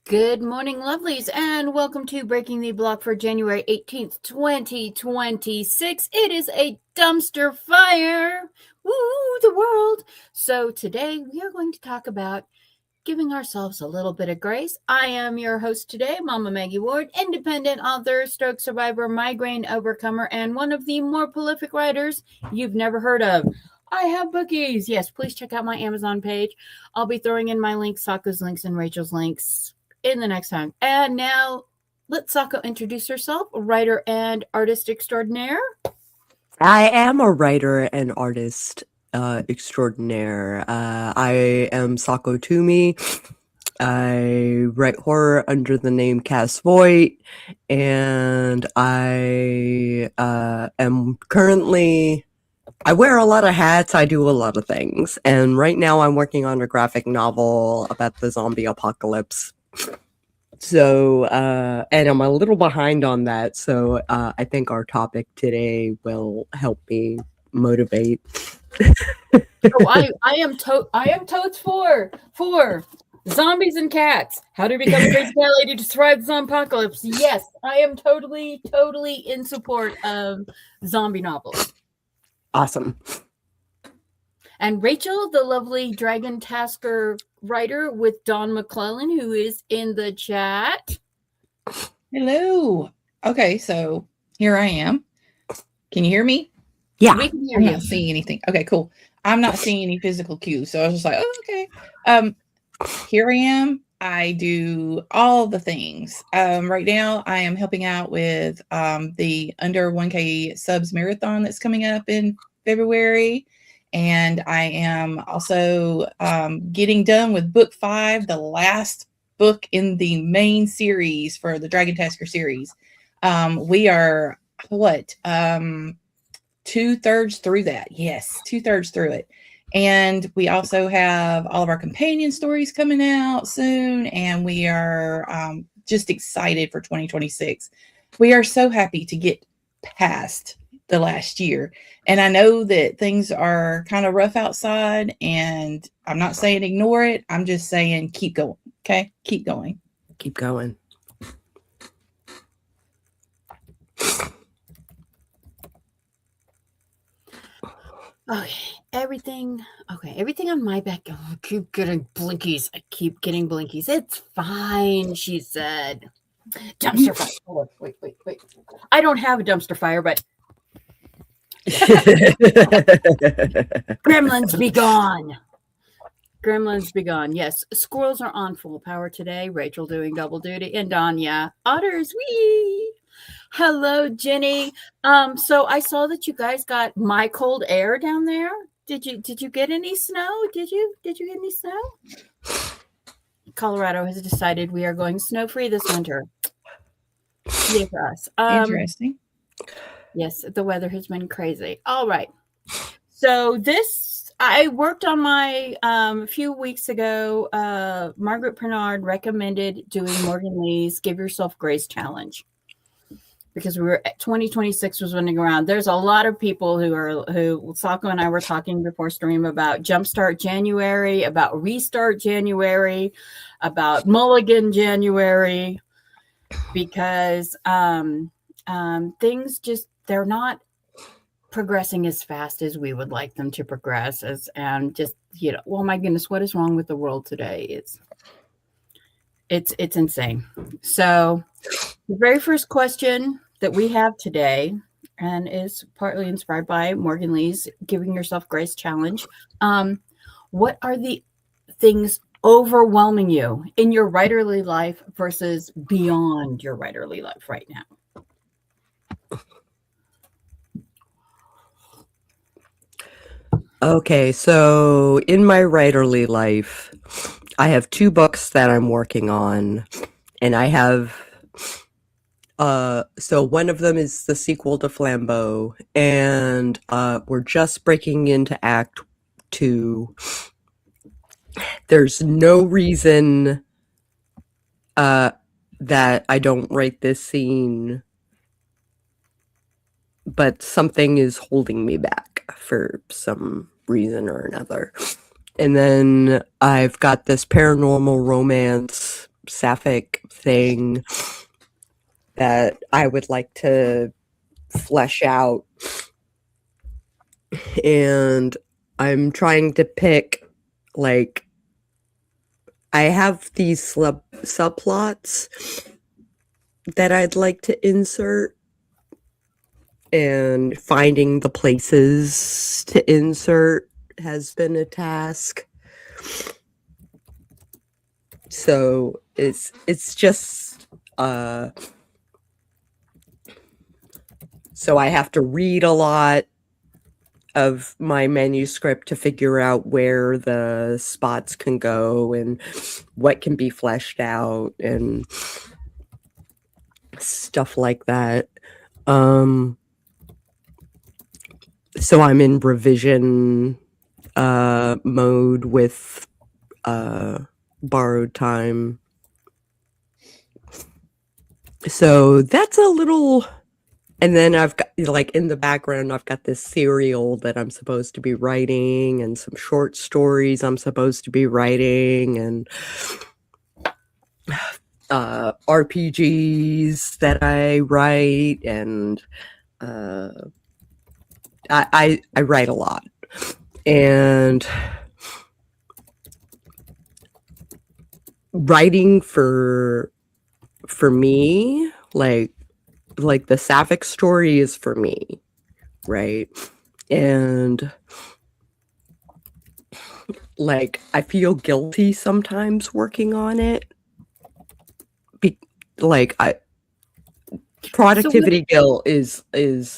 Good morning, lovelies, and welcome to Breaking the Block for January 18th, 2026. It is a dumpster fire. Woo, the world. So today we are going to talk about giving ourselves a little bit of grace. I am your host today, Mama Maggie Ward, independent author, stroke survivor, migraine overcomer, and one of the more prolific writers you've never heard of. I have bookies. Yes, please check out my Amazon page. I'll be throwing in my links, Saka's links, and Rachel's links in the next time. And now let Sako introduce herself, writer and artist extraordinaire. I am a writer and artist extraordinaire. I am Sako Toomey. I write horror under the name Cass Voight, and I am currently... I wear a lot of hats, I do a lot of things, and right now I'm working on a graphic novel about the zombie apocalypse. So, and I'm a little behind on that, so I think our topic today will help me motivate. I am totes for zombies and cats. How to become a crazy cat lady to survive the zombie apocalypse. Yes, I am totally in support of zombie novels. Awesome. And Rachel, the lovely Dragon Tasker writer with Dawn McClellan, who is in the chat. Hello. Okay, so here I am. Can you hear me? Yeah. We can hear I'm you. not seeing anything. Okay, cool. I'm not seeing any physical cues, so I was just like, oh, okay. Here I am. I do all the things. Right now, I am helping out with the Under 1K Subs Marathon that's coming up in February. And I am also getting done with book 5, the last book in the main series for the Dragon Tasker series. We are, 2/3 through that. Yes, 2/3 through it. And we also have all of our companion stories coming out soon. And we are just excited for 2026. We are so happy to get past the last year. And I know that things are kind of rough outside, and I'm not saying ignore it. I'm just saying keep going. Okay? Keep going. Keep going. Okay, everything on my back. Oh, I keep getting blinkies. It's fine, she said. Dumpster fire. Oh, wait. I don't have a dumpster fire, but gremlins be gone. Gremlins be gone. Yes, squirrels are on full power today. Rachel doing double duty, and Dawn, yeah, otters. Wee. Hello, Jenny. So I saw that you guys got my cold air down there. Did you get any snow? Did you get any snow? Colorado has decided we are going snow-free this winter. Yay for us. Interesting. Yes, the weather has been crazy. All right. So I worked on my a few weeks ago. Margaret Pernard recommended doing Morgan Lee's Give Yourself Grace Challenge, because 2026 was running around. There's a lot of people who Sako and I were talking before stream about Jumpstart January, about Restart January, about Mulligan January, because things just, they're not progressing as fast as we would like them to progress, and just, well, my goodness, what is wrong with the world today? It's insane. So the very first question that we have today, and is partly inspired by Morgan Lee's Giving Yourself Grace Challenge. What are the things overwhelming you in your writerly life versus beyond your writerly life right now? Okay, so in my writerly life, I have 2 books that I'm working on, and I have so one of them is the sequel to Flambeau, and we're just breaking into Act 2. There's no reason that I don't write this scene, but something is holding me back for some reason or another. And then I've got this paranormal romance sapphic thing that I would like to flesh out. And I'm trying to pick, like, I have these subplots that I'd like to insert, and finding the places to insert has been a task. So it's just so I have to read a lot of my manuscript to figure out where the spots can go and what can be fleshed out and stuff like that. So I'm in revision mode with borrowed time. So that's a little. And then I've got, like, in the background, I've got this serial that I'm supposed to be writing and some short stories I'm supposed to be writing and RPGs that I write, and I write a lot. And writing for me, like the sapphic story is for me, right? And like I feel guilty sometimes working on it. Productivity guilt is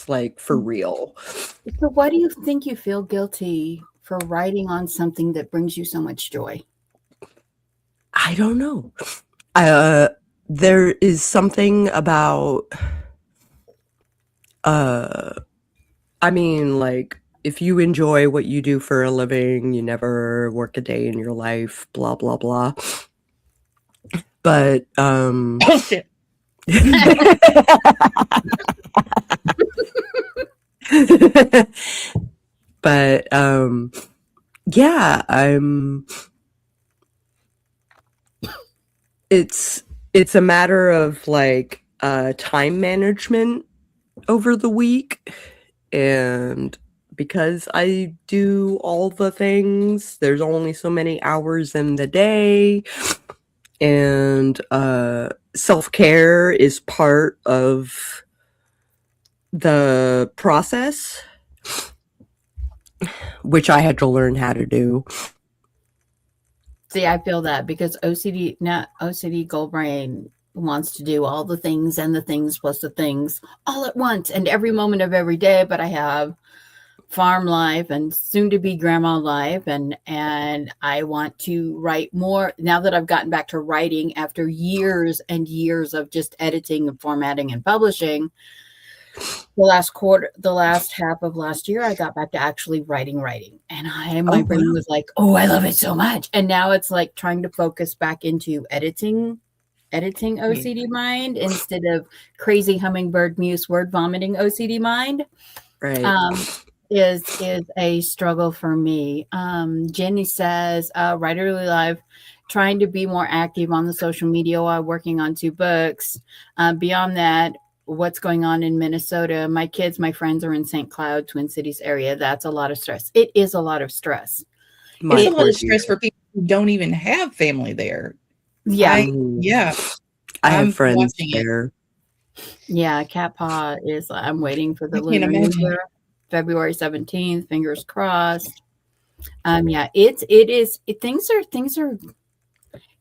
like for real. So why do you think you feel guilty for writing on something that brings you so much joy? I don't know. There is something about I mean, like, if you enjoy what you do for a living, you never work a day in your life, blah blah blah. But Bullshit. But yeah, it's a matter of like time management over the week, and because I do all the things, there's only so many hours in the day, and self-care is part of the process, which I had to learn how to do. See, I feel that because OCD gold brain wants to do all the things and the things plus the things all at once and every moment of every day. But I have farm life and soon to be grandma life. And I want to write more now that I've gotten back to writing after years and years of just editing and formatting and publishing. The last half of last year, I got back to actually writing. And my brain was like, oh, I love it so much. And now it's like trying to focus back into editing OCD mind instead of crazy hummingbird muse word vomiting OCD mind. Right. Is a struggle for me. Jenny says, Writerly Live, trying to be more active on the social media while working on 2 books. Beyond that, what's going on in Minnesota? My friends are in St. Cloud, Twin Cities area. That's a lot of stress. It is a lot of stress. It's a lot of stress for people who don't even have family there. Yeah. I have friends there. Yeah, Cat Paw is, I'm waiting for the Lunar New Year, February 17th, fingers crossed. Yeah,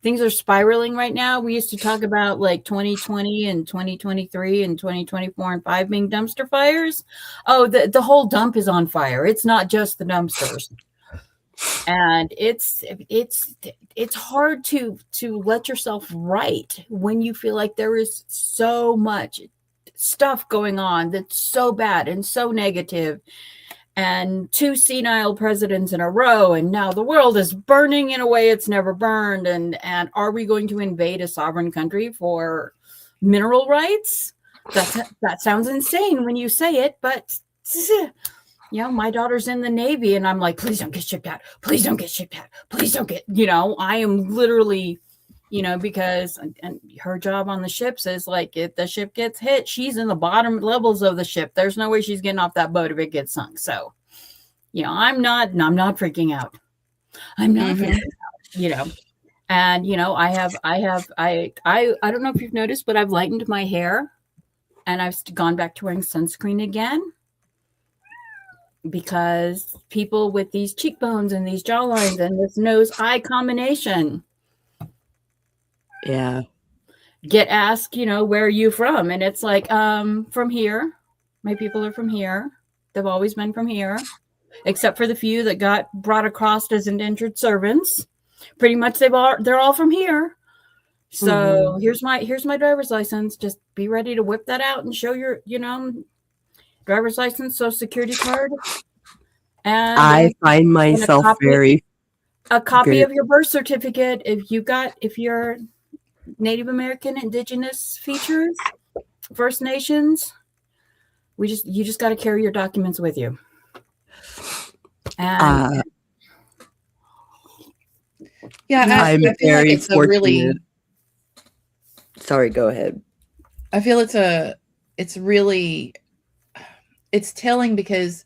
things are spiraling right now. We used to talk about like 2020 and 2023 and 2024 and 5 being dumpster fires. Oh, the whole dump is on fire. It's not just the dumpsters. And it's hard to let yourself write when you feel like there is so much stuff going on that's so bad and so negative, and 2 senile presidents in a row, and now the world is burning in a way it's never burned, and are we going to invade a sovereign country for mineral rights? That sounds insane when you say it, but my daughter's in the Navy, and I'm like, please don't get shipped out. Please don't get shipped out. Please don't get, I am literally because and her job on the ships is like, if the ship gets hit, she's in the bottom levels of the ship. There's no way she's getting off that boat if it gets sunk. So, I'm not freaking out. I'm not freaking out, and I don't know if you've noticed, but I've lightened my hair and I've gone back to wearing sunscreen again, because people with these cheekbones and these jawlines and this nose eye combination get asked, where are you from? And it's like, from here. My people are from here. They've always been from here, except for the few that got brought across as indentured servants. Pretty much they're all from here. So here's my driver's license. Just be ready to whip that out and show your, driver's license, social security card. And I find myself a copy of your birth certificate. If you're Native American, Indigenous features, First Nations, you just got to carry your documents with you. And I'm very like fortunate. Sorry, go ahead. I feel it's telling, because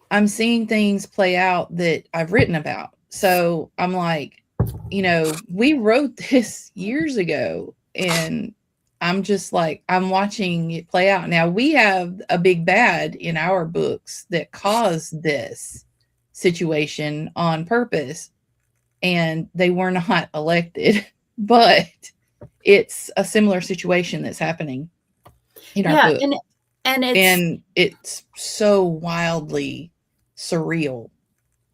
I'm seeing things play out that I've written about. So I'm like, we wrote this years ago, and I'm just like, I'm watching it play out. Now we have a big bad in our books that caused this situation on purpose, and they were not elected, but it's a similar situation that's happening in our book. And it's so wildly surreal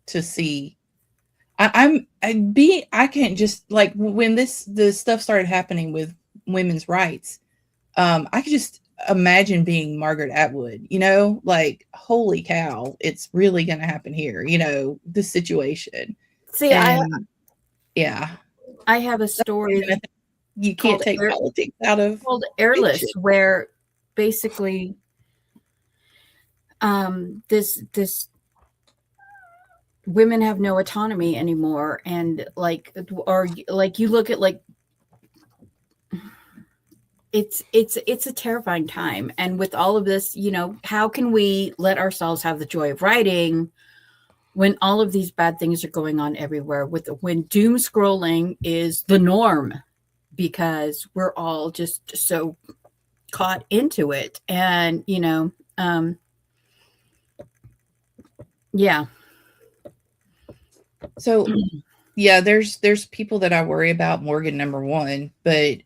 to see. I can't just, like, when the stuff started happening with women's rights, I could just imagine being Margaret Atwood, like, holy cow, it's really going to happen here, this situation. See, I have a story. You can't take politics out of called Airless, where basically this women have no autonomy anymore, and you look at, like, it's a terrifying time. And with all of this, how can we let ourselves have the joy of writing when all of these bad things are going on everywhere, when doom scrolling is the norm, because we're all just so caught into it. And so there's people that I worry about, Morgan number one, but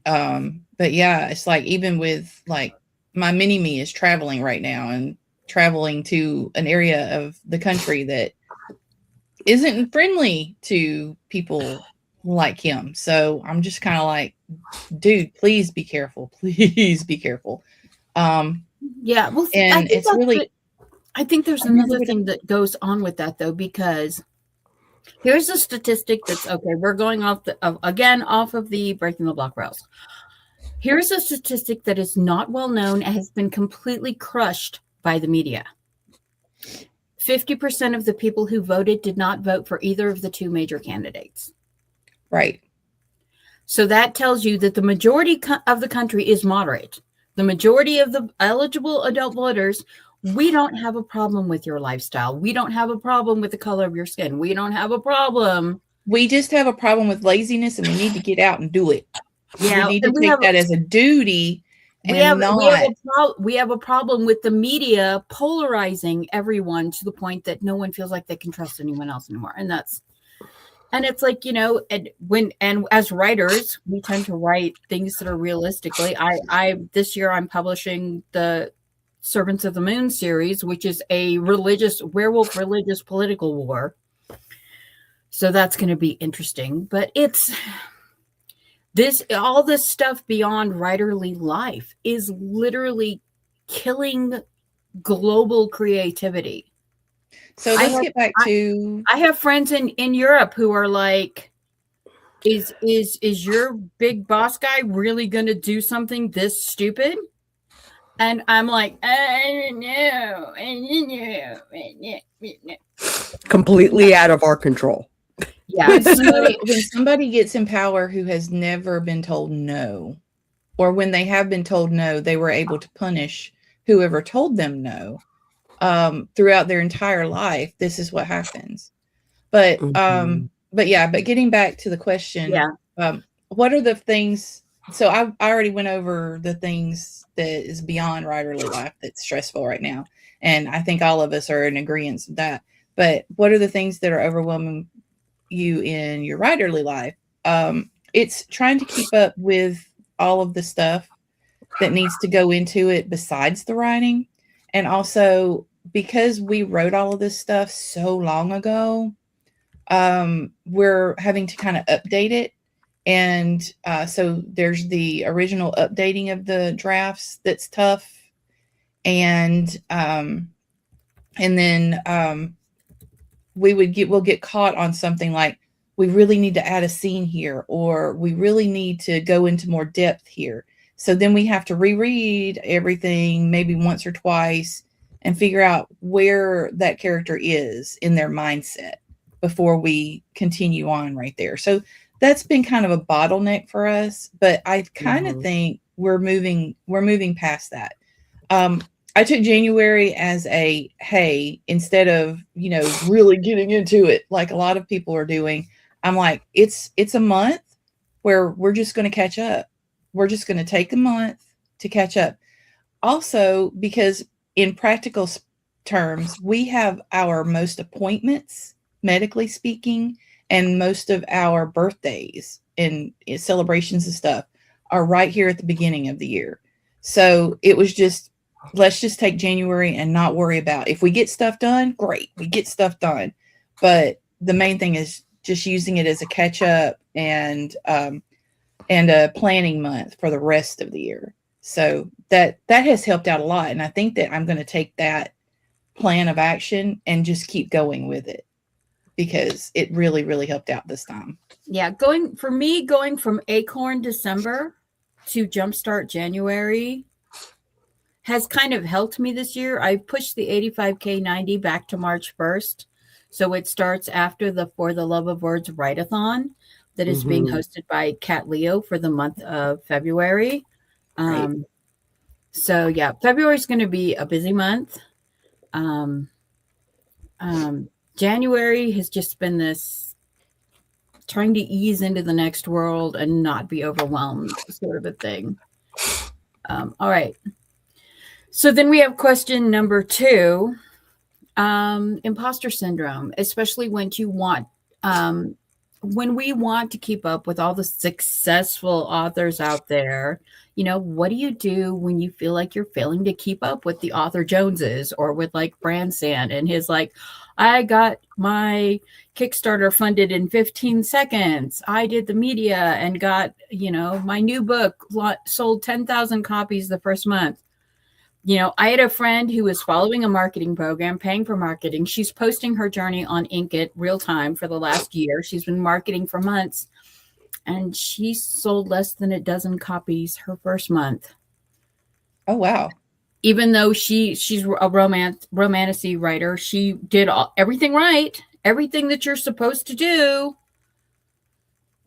yeah, it's like, even with, like, my mini-me is traveling right now, and traveling to an area of the country that isn't friendly to people like him. So I'm just kind of like, dude, please be careful. Please be careful. Well, and it's really, I think there's another thing that goes on with that, though, because here's a statistic that's okay. We're going off of the Breaking the Block rails. Here's a statistic that is not well known and has been completely crushed by the media. 50% of the people who voted did not vote for either of the two major candidates. Right. So that tells you that the majority of the country is moderate. The majority of the eligible adult voters, we don't have a problem with your lifestyle. We don't have a problem with the color of your skin. We don't have a problem. We just have a problem with laziness, and we need to get out and do it. Yeah, we need to take that as a duty. We have a problem with the media polarizing everyone to the point that no one feels like they can trust anyone else anymore. And it's like, and as writers, we tend to write things that are realistically. This year I'm publishing the Servants of the Moon series, which is a werewolf religious political war. So that's going to be interesting. But all this stuff beyond writerly life is literally killing global creativity. So let's get back to. I have friends in Europe who are like, is your big boss guy really going to do something this stupid? And I'm like, no. Completely out of our control. Yeah. When somebody gets in power who has never been told no, or when they have been told no, they were able to punish whoever told them no throughout their entire life. This is what happens. But Mhm. but getting back to the question, Yeah. what are the things? So I already went over the things that is beyond writerly life that's stressful right now, and I think all of us are in agreement with that. But what are the things that are overwhelming you in your writerly life? It's trying to keep up with all of the stuff that needs to go into it besides the writing, and also because we wrote all of this stuff so long ago, we're having to kind of update it. And so there's the original updating of the drafts that's tough. And then we'll get caught on something like, we really need to add a scene here, or we really need to go into more depth here. So then we have to reread everything maybe once or twice and figure out where that character is in their mindset before we continue on right there. So that's been kind of a bottleneck for us, but I kind of think we're moving past that. I took January as a, hey, instead of, really getting into it like a lot of people are doing, I'm like, it's a month where we're just going to catch up. We're just going to take a month to catch up. Also, because in practical terms, we have our most appointments, medically speaking, and most of our birthdays and celebrations and stuff are right here at the beginning of the year. So it was just, let's just take January and not worry about, if we get stuff done, great, we get stuff done. But the main thing is just using it as a catch up and a planning month for the rest of the year. So that has helped out a lot. And I think that I'm going to take that plan of action and just keep going with it, because it really, really helped out this time. Yeah. Going from Acorn December to Jumpstart January has kind of helped me this year. I pushed the 85K 90 back to March 1st. So it starts after the For the Love of Words Write-a-thon that is being hosted by Kat Leo for the month of February. Right. So yeah, February is going to be a busy month. January has just been this trying to ease into the next world and not be overwhelmed sort of a thing. All right. So then we have question number 2, imposter syndrome, especially when we want to keep up with all the successful authors out there. What do you do when you feel like you're failing to keep up with the author Joneses, or with like BranSan and his like, I got my Kickstarter funded in 15 seconds. I did the media and got, my new book sold 10,000 copies the first month. I had a friend who was following a marketing program, paying for marketing. She's posting her journey on Inkit real time for the last year. She's been marketing for months, and she sold less than a dozen copies her first month. Oh, wow. Even though she's a romantasy writer, she did everything right, everything that you're supposed to do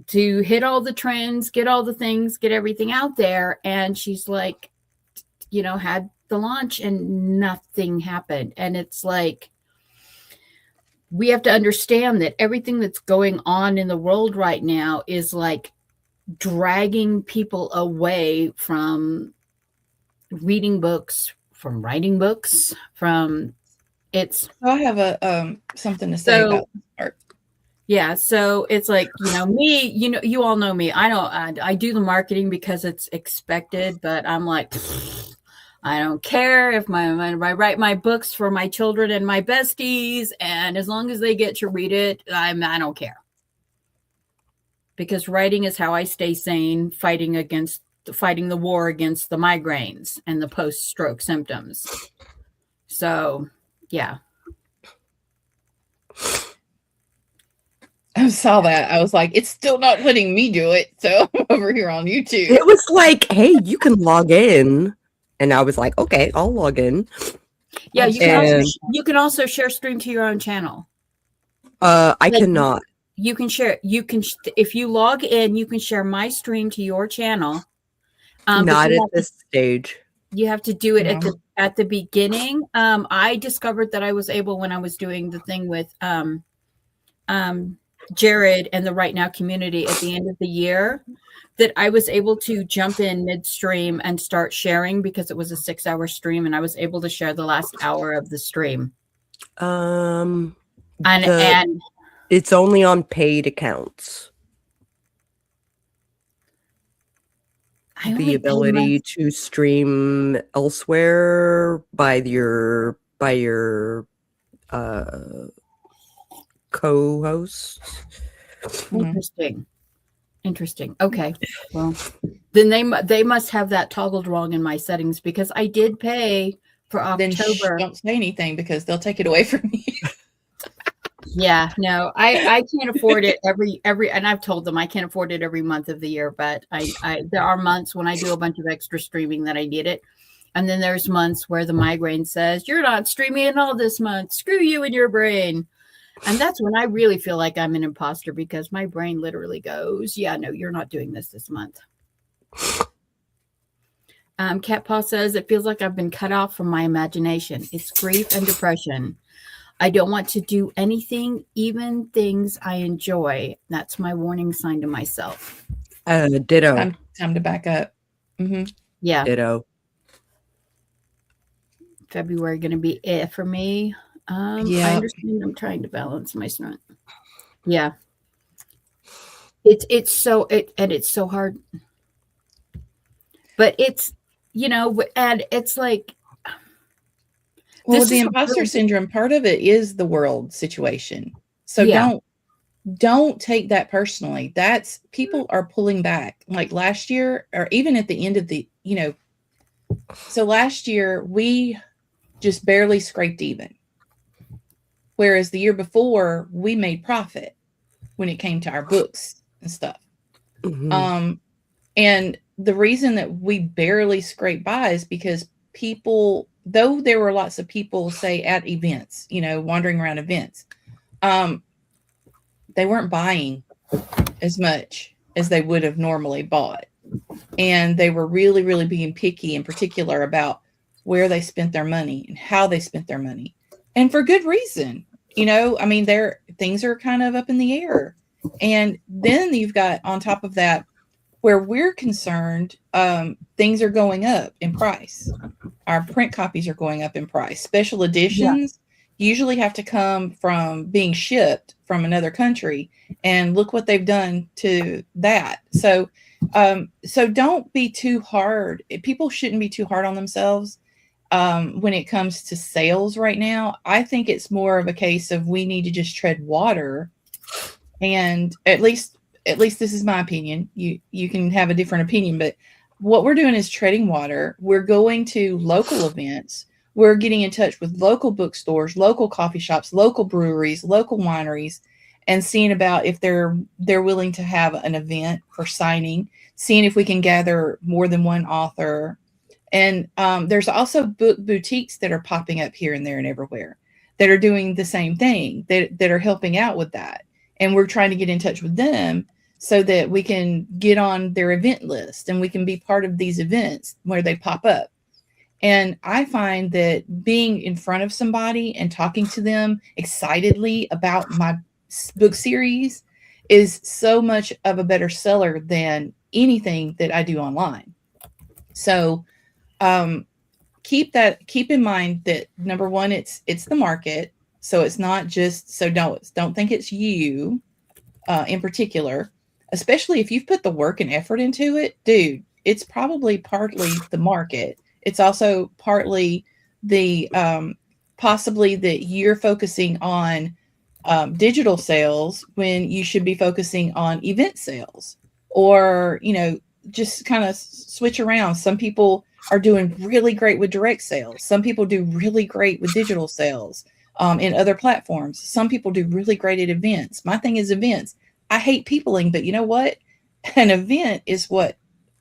to hit all the trends, get all the things, get everything out there. And she's like, had the launch and nothing happened. And it's like, we have to understand that everything that's going on in the world right now is like dragging people away from reading books, from writing books, from it's. I have something to say about this part. Yeah, so it's like, me, you all know me. I do the marketing because it's expected, but I'm like, I don't care if I write my books for my children and my besties, and as long as they get to read it, I don't care. Because writing is how I stay sane, fighting the war against the migraines and the post-stroke symptoms. So, yeah. I saw that. I was like, it's still not letting me do it. So I'm over here on YouTube. It was like, hey, you can log in. And I was like, okay, I'll log in. Yeah, you can also share stream to your own channel. I cannot. you can share. If you log in, you can share my stream to your channel. But Not at this stage. you have to do it No. at the beginning. I discovered that I was able when I was doing the thing with Jared and the Right Now community at the end of the year, that I was able to jump in midstream and start sharing because it was a 6-hour stream, and I was able to share the last hour of the stream. And And it's only on paid accounts. The ability to stream elsewhere by your co-hosts. Interesting. Okay. Well, then they must have that toggled wrong in my settings, because I did pay for October. Then don't say anything because they'll take it away from you. Yeah, no, I can't afford it every, and I've told them I can't afford it every month of the year, but there are months when I do a bunch of extra streaming that I need it. And then there's months where the migraine says, you're not streaming at all this month. Screw you and your brain. And that's when I really feel like I'm an imposter, because my brain literally goes, yeah, no, you're not doing this month. Cat Paw says, it feels like I've been cut off from my imagination. It's grief and depression. I don't want to do anything, even things I enjoy. That's my warning sign to myself. Ditto. Time to back up. Mm-hmm. Yeah. Ditto. February going to be it for me. Yeah. I understand. I'm trying to balance my strength. Yeah. It's so hard. But it's, and it's like, well, the imposter syndrome, part of it is the world situation. So don't take that personally. That's, people are pulling back. Like last year, or even at the end of the, so last year we just barely scraped even. Whereas the year before we made profit when it came to our books and stuff. Mm-hmm. And the reason that we barely scraped by is because people, though there were lots of people, say, at events, wandering around events, they weren't buying as much as they would have normally bought. And they were really, really being picky in particular about where they spent their money and how they spent their money. And for good reason. Things are kind of up in the air. And then you've got, on top of that, where we're concerned, things are going up in price. Our print copies are going up in price. Special editions usually have to come from being shipped from another country, and look what they've done to that. So don't be too hard. People shouldn't be too hard on themselves when it comes to sales right now. I think it's more of a case of we need to just tread water, and at least this is my opinion. You can have a different opinion, but what we're doing is treading water. We're going to local events. We're getting in touch with local bookstores, local coffee shops, local breweries, local wineries, and seeing about if they're willing to have an event for signing, seeing if we can gather more than one author. And there's also book boutiques that are popping up here and there and everywhere that are doing the same thing, that are helping out with that. And we're trying to get in touch with them so that we can get on their event list and we can be part of these events where they pop up. And I find that being in front of somebody and talking to them excitedly about my book series is so much of a better seller than anything that I do online. So keep in mind that, number one, it's the market. So it's not just, so don't think it's you in particular, especially if you've put the work and effort into it, dude. It's probably partly the market. It's also partly the possibly that you're focusing on digital sales when you should be focusing on event sales, or just kind of switch around. Some people are doing really great with direct sales. Some people do really great with digital sales in other platforms. Some people do really great at events. My thing is events. I hate peopling, but you know what? An event is what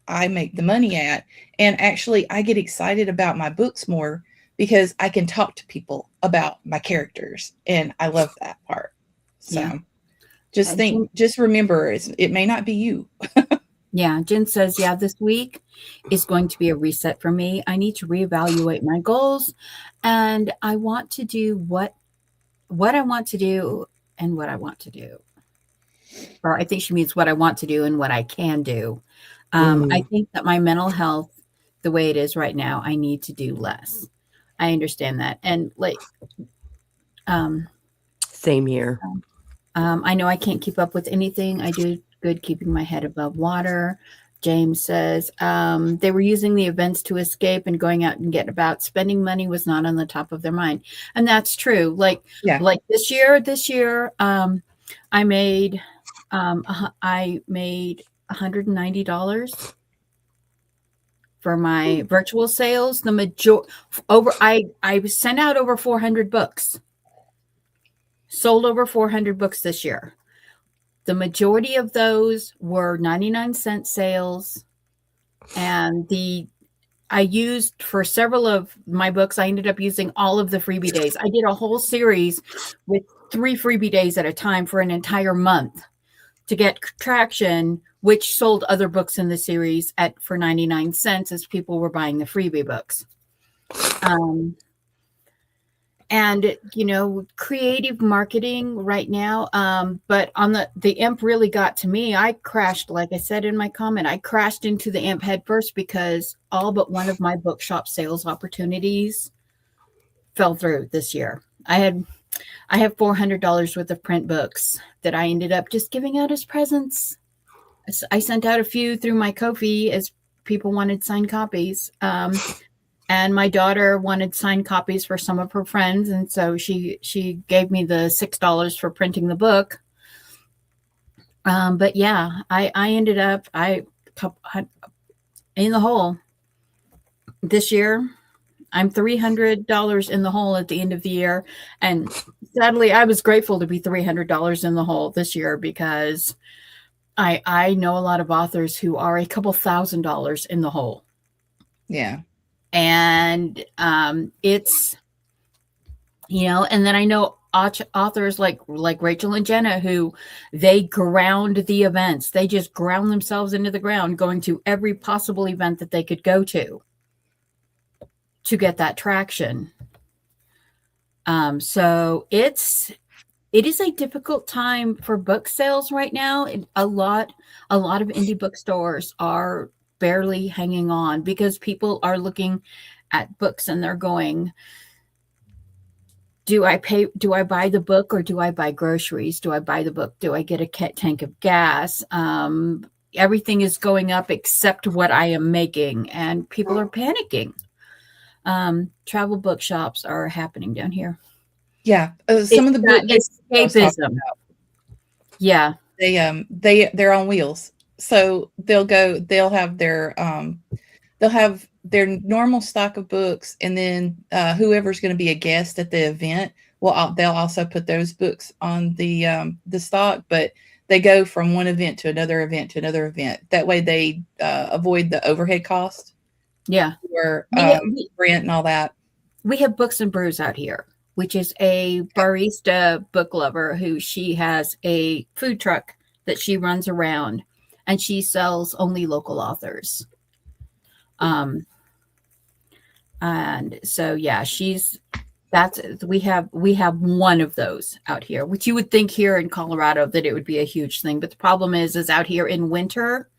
I make the money at. And actually, I get excited about my books more because I can talk to people about my characters. And I love that part. So, Just think, just remember, it may not be you. Yeah, Jen says, yeah, this week is going to be a reset for me. I need to reevaluate my goals, and I want to do what I want to do and what I want to do. Or I think she means what I want to do and what I can do. I think that my mental health, the way it is right now, I need to do less. I understand that. And like, same here. I know I can't keep up with anything. I do good keeping my head above water. James says they were using the events to escape and going out and get about. Spending money was not on the top of their mind, and that's true. Like this year, I made $190 for my virtual sales. I sent out over 400 books. Sold over 400 books this year. The majority of those were 99-cent sales. And I used for several of my books, I ended up using all of the freebie days. I did a whole series with 3 freebie days at a time for an entire month to get traction, which sold other books in the series for 99 cents as people were buying the freebie books. And, creative marketing right now. But on the imp really got to me. I crashed, like I said in my comment, I crashed into the imp head first because all but one of my bookshop sales opportunities fell through this year. I have $400 worth of print books that I ended up just giving out as presents. I sent out a few through my Ko-fi as people wanted signed copies. And my daughter wanted signed copies for some of her friends. And so she gave me the $6 for printing the book. But yeah, I ended up in the hole this year. I'm $300 in the hole at the end of the year. And sadly, I was grateful to be $300 in the hole this year because I know a lot of authors who are a couple $1,000s in the hole. Yeah. And it's, and then I know authors like Rachel and Jenna who they ground the events. They just ground themselves into the ground, going to every possible event that they could go to get that traction. So it is a difficult time for book sales right now. A lot of indie bookstores are barely hanging on because people are looking at books and they're going, do I buy the book or do I buy groceries? Do I buy the book? Do I get a tank of gas? Everything is going up except what I am making, and people are panicking. Travel bookshops are happening down here. Yeah. Some of the books escapism. Yeah. They're on wheels. So they'll have their normal stock of books, and then whoever's going to be a guest at the event, they'll also put those books on the stock, but they go from one event to another event to another event. That way they avoid the overhead cost. Yeah. Or rent and all that. We have Books and Brews out here, which is a barista book lover who she has a food truck that she runs around, and she sells only local authors. And so, yeah, we have one of those out here, which you would think here in Colorado that it would be a huge thing. But the problem is out here in winter,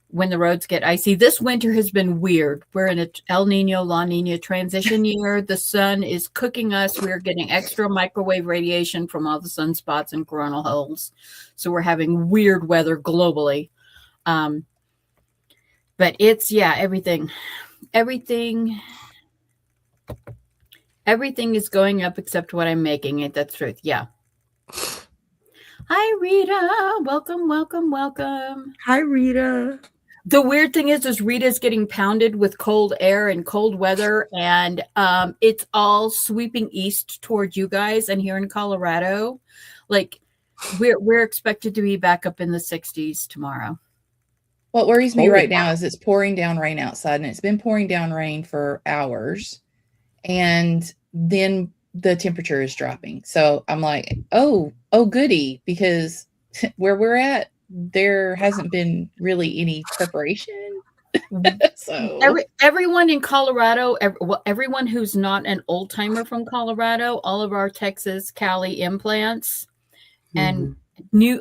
when the roads get icy, this winter has been weird. We're in a El Nino, La Nina transition year. The sun is cooking us. We're getting extra microwave radiation from all the sunspots and coronal holes. So we're having weird weather globally. But it's, everything is going up except what I'm making it. That's truth. Yeah. Hi, Rita. Welcome. Hi, Rita. The weird thing is Rita's getting pounded with cold air and cold weather, and it's all sweeping east toward you guys. And here in Colorado, like we're expected to be back up in the 60s tomorrow. What worries me right now is it's pouring down rain outside, and it's been pouring down rain for hours, and then the temperature is dropping. So I'm like, oh goody, because where we're at, there hasn't been really any preparation. So Everyone in Colorado, everyone who's not an old timer from Colorado, all of our Texas Cali implants and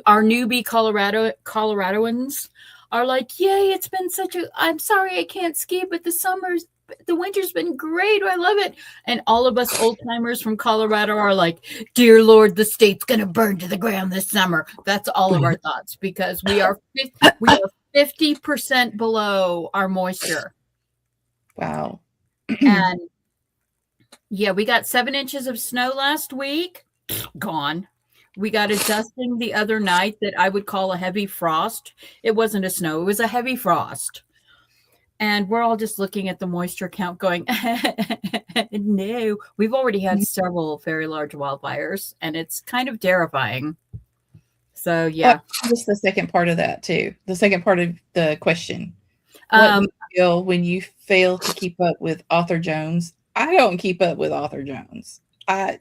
our newbie Coloradoans are like, yay, it's been I'm sorry I can't ski, but the winter's been great. I love it. And all of us old timers from Colorado are like, dear Lord, the state's gonna burn to the ground this summer. That's all of our thoughts, because we are 50% below our moisture. Wow. And yeah, we got 7 inches of snow last week. Gone. We got a dusting the other night that I would call a heavy frost. It wasn't a snow, it was a heavy frost. And we're all just looking at the moisture count going, no. We've already had several very large wildfires, and it's kind of terrifying. So, yeah. Just the second part of that, too. The second part of the question. What do you feel when you fail to keep up with Author Jones? I don't keep up with Author Jones. Get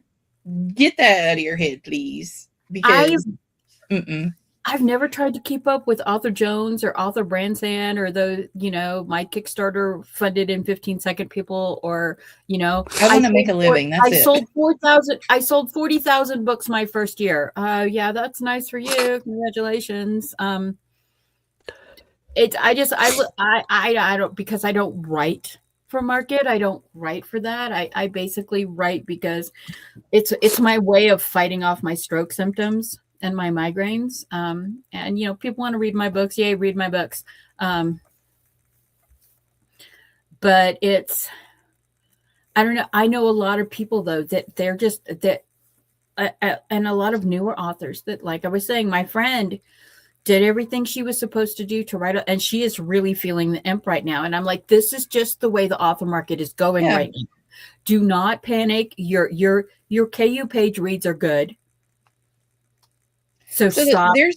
that out of your head, please. Because I've never tried to keep up with Author Jones or Author BranSan or my Kickstarter funded in 15-second people, or I want to make a living. That's it. I sold 40,000 books my first year. Yeah, that's nice for you. Congratulations. I don't, because I don't write for market. I don't write for that. I basically write because it's my way of fighting off my stroke symptoms and my migraines. And people want to read my books. Yay, read my books. But I don't know. I know a lot of people though that they're just and a lot of newer authors that, like I was saying, my friend did everything she was supposed to do to write, and she is really feeling the imp right now. And I'm like, this is just the way the author market is going right now. Do not panic. Your KU page reads are good. So stop. There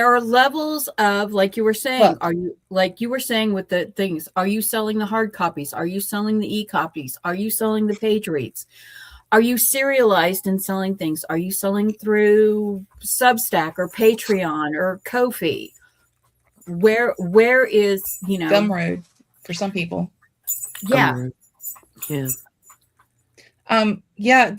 are levels of, like you were saying, with the things, are you selling the hard copies? Are you selling the e-copies? Are you selling the page reads? Are you serialized in selling things? Are you selling through Substack or Patreon or Ko-fi? Where is, Gumroad for some people. Yeah. Gumroad. Yeah.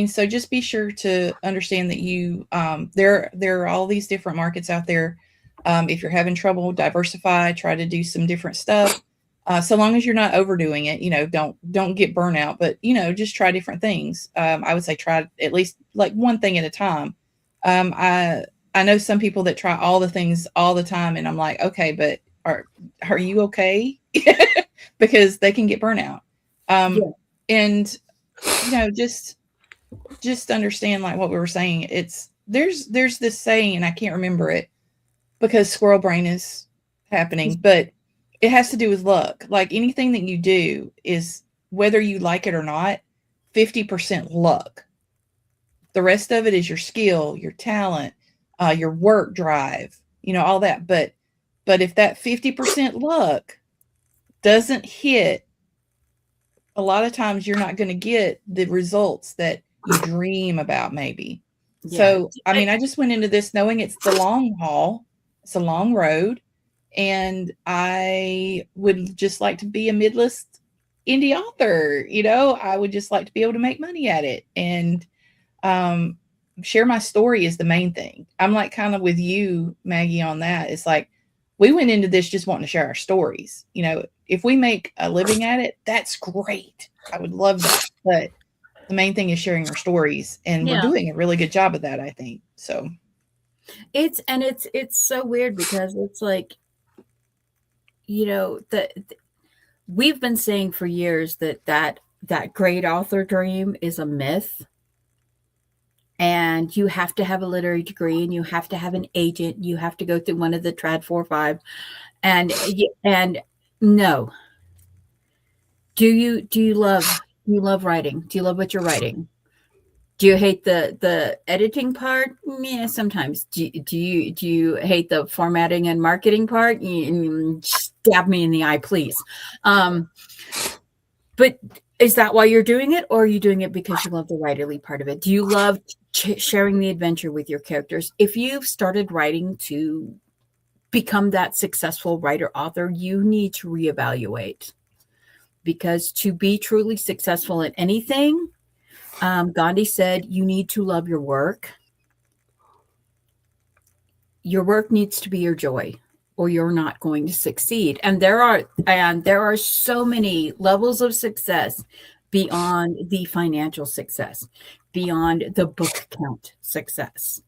So just be sure to understand that you, there are all these different markets out there. If you're having trouble, diversify, try to do some different stuff. So long as you're not overdoing it, don't get burnout, but, just try different things. I would say try at least like one thing at a time. I know some people that try all the things all the time, and I'm like, okay, but are you okay? Because they can get burnout. And, just understand, like what we were saying, there's this saying, and I can't remember it because squirrel brain is happening, but it has to do with luck. Like anything that you do is, whether you like it or not, 50% luck. The rest of it is your skill, your talent, your work drive, all that. But if that 50% luck doesn't hit, a lot of times you're not going to get the results that you dream about, maybe. Yeah. So, I just went into this knowing it's the long haul. It's a long road. And I would just like to be a mid-list indie author. I would just like to be able to make money at it. And share my story is the main thing. I'm like kind of with you, Maggie, on that. It's like, we went into this just wanting to share our stories. If we make a living at it, that's great. I would love that. But the main thing is sharing our stories. And we're doing a really good job of that, I think. So it's so weird because it's like, we've been saying for years that great author dream is a myth. And you have to have a literary degree, and you have to have an agent. You have to go through one of the trad 4-5, and no. Do you love writing? Do you love what you're writing? Do you hate the editing part? Yeah, sometimes. Do you hate the formatting and marketing part? Stab me in the eye, please. But Is that why you're doing it, or are you doing it because you love the writerly part of it? Do you love sharing the adventure with your characters? If you've started writing to become that successful writer author, you need to reevaluate, because to be truly successful at anything, Gandhi said, you need to love your work. Your work needs to be your joy, or you're not going to succeed. And there are so many levels of success beyond the financial success, beyond the book count success.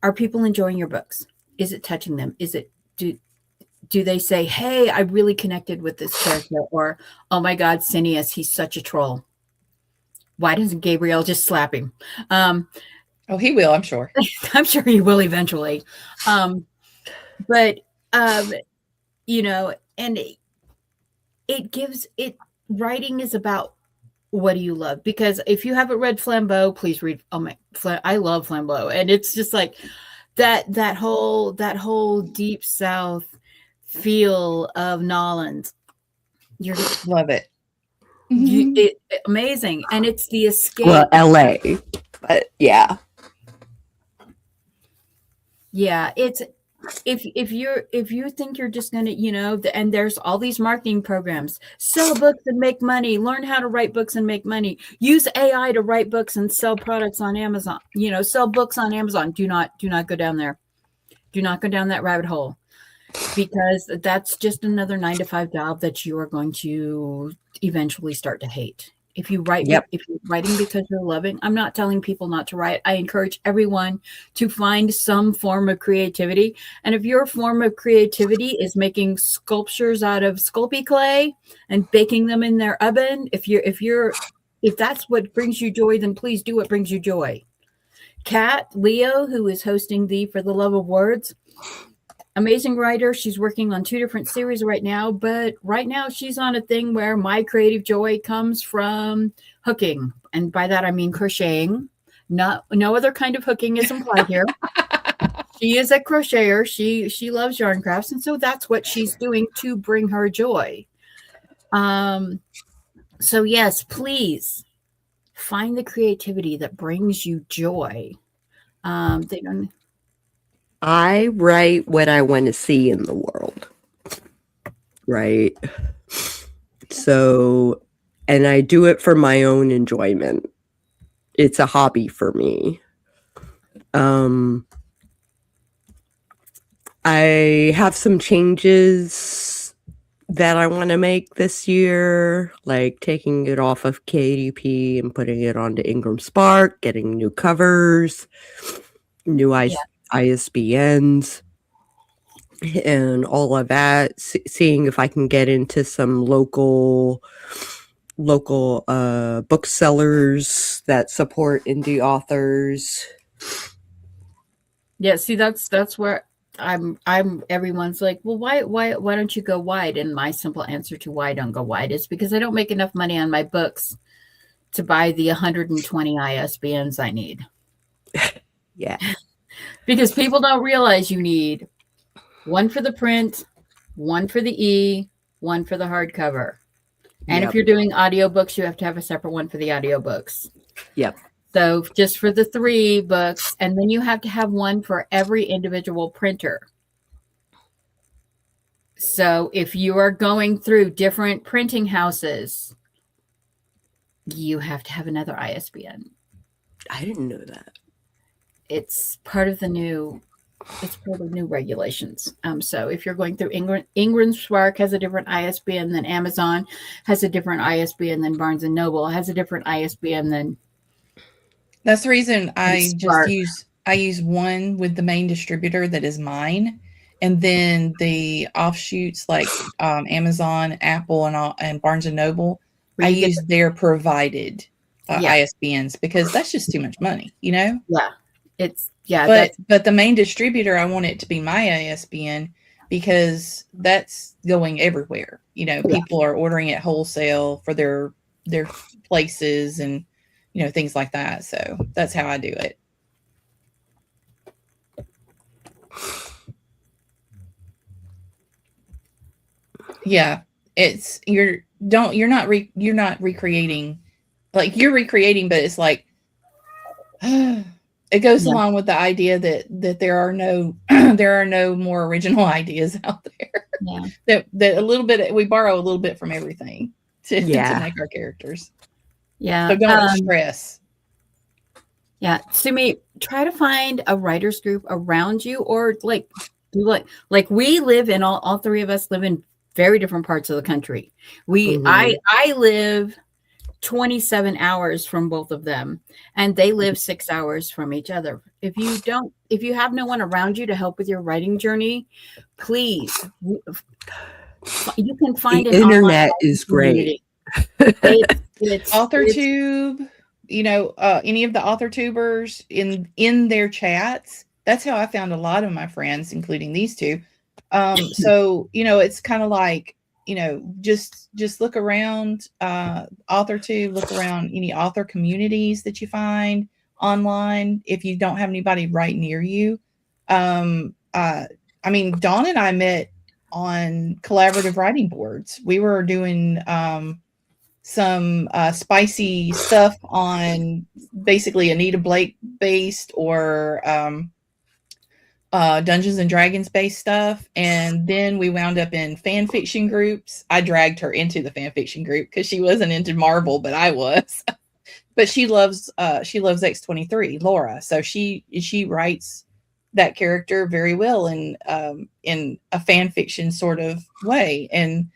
Are people enjoying your books? Is it touching them? Is it do they say, hey, I really connected with this character, or oh my God, Cineas, he's such a troll. Why doesn't Gabriel just slap him? Oh, he will, I'm sure. I'm sure he will eventually. But you know, and it gives it writing is about what do you love? Because if you haven't read Flambeau, please read. Oh my, I love Flambeau, and it's just like that whole deep South feel of Nolans. You're Love it. Amazing, and it's the escape. Well, LA, but yeah, it's if you think you're just gonna, and there's all these marketing programs, sell books and make money, learn how to write books and make money, use AI to write books and sell products on Amazon, sell books on Amazon. Do not go down there. Do not go down that rabbit hole, because that's just another 9-to-5 job that you are going to eventually start to hate. If you write, if you're writing because you're loving, I'm not telling people not to write. I encourage everyone to find some form of creativity. And if your form of creativity is making sculptures out of Sculpey clay and baking them in their oven, if that's what brings you joy, then please do what brings you joy. Kat Leo, who is hosting the For the Love of Words, amazing writer. She's working on 2 different series right now, but right now she's on a thing where my creative joy comes from hooking. And by that, I mean crocheting. No other kind of hooking is implied here. She is a crocheter. She loves yarn crafts. And so that's what she's doing to bring her joy. So yes, please find the creativity that brings you joy. I write what I want to see in the world, right? So, and I do it for my own enjoyment. It's a hobby for me. I have some changes that I want to make this year, like taking it off of KDP and putting it onto Ingram Spark, getting new covers, new ISBNs, and all of that. Seeing if I can get into some local booksellers that support indie authors. Yeah, see, that's where I'm everyone's like, well, why don't you go wide? And my simple answer to why I don't go wide is because I don't make enough money on my books to buy the 120 ISBNs I need. Yeah. Because people don't realize you need one for the print, one for the E, one for the hardcover. And if you're doing audiobooks, you have to have a separate one for the audiobooks. Yep. So just for the 3 books, and then you have to have one for every individual printer. So if you are going through different printing houses, you have to have another ISBN. I didn't know that. It's part of the new regulations. So if you're going through Ingram Spark has a different ISBN than Amazon, has a different ISBN than Barnes and Noble, has a different ISBN than. That's the reason I use one with the main distributor that is mine, and then the offshoots like Amazon, Apple, and Barnes and Noble. I use their provided ISBNs because that's just too much money, Yeah, But the main distributor, I want it to be my ISBN because that's going everywhere. People are ordering it wholesale for their places and things like that. So that's how I do it. Yeah, you're not recreating, like you're recreating, but it's like it goes along with the idea that there are no there are no more original ideas out there. Yeah. that a little bit, we borrow a little bit from everything to make our characters. Yeah. So don't stress. Yeah. Sumi, try to find a writers group around you, or like we live in all three of us live in very different parts of the country. I live 27 hours from both of them, and they live 6 hours from each other. If you have no one around you to help with your writing journey, please, you can find the an internet is great. It's AuthorTube, any of the AuthorTubers in their chats. That's how I found a lot of my friends, including these two. So it's kind of like, just look around AuthorTube, look around any author communities that you find online if you don't have anybody right near you. Dawn and I met on collaborative writing boards. We were doing some spicy stuff on basically Anita Blake based or Dungeons and Dragons based stuff, and then we wound up in fan fiction groups. I dragged her into the fan fiction group because she wasn't into Marvel, but I was. But she loves X-23, Laura, so she writes that character very well in a fan fiction sort of way. And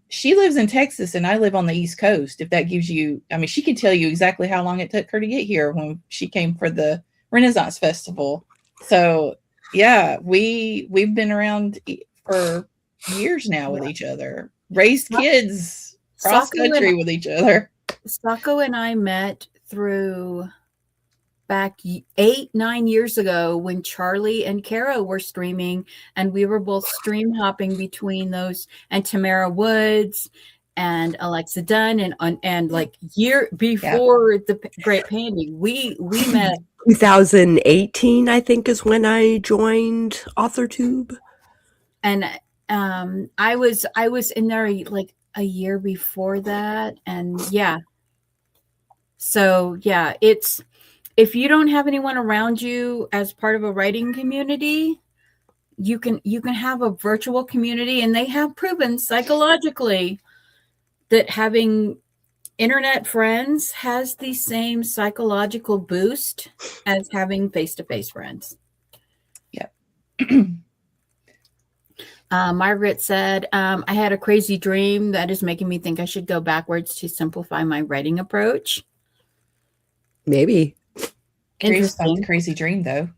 she lives in Texas and I live on the East Coast. If that gives you, she can tell you exactly how long it took her to get here when she came for the Renaissance Festival. So yeah, we've been around for years now with each other, raised kids cross country with each other. Sako and I met through back 8-9 years ago when Charlie and Kara were streaming, and we were both stream hopping between those, and Tamara Woods and Alexa Dunn, and like year before the Great Pandemic, we met. 2018, I think, is when I joined AuthorTube, and I was in there like a year before that, and yeah. So yeah, it's, if you don't have anyone around you as part of a writing community, you can have a virtual community, and they have proven psychologically that having internet friends has the same psychological boost as having face-to-face friends. Yep. Margaret said, I had a crazy dream that is making me think I should go backwards to simplify my writing approach. Maybe. Curious about the crazy dream, though.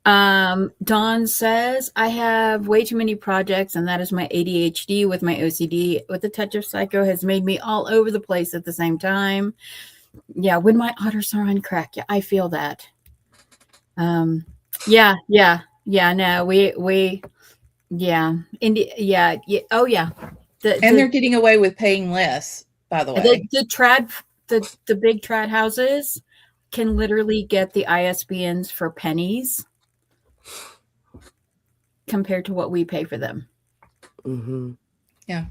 Dawn says, I have way too many projects, and that is my ADHD with my OCD with a touch of psycho has made me all over the place at the same time. Yeah, when my otters are on crack. Yeah, I feel that. No, oh yeah. They're getting away with paying less, by the way. The big trad houses can literally get the ISBNs for pennies compared to what we pay for them. Mm-hmm. Yeah.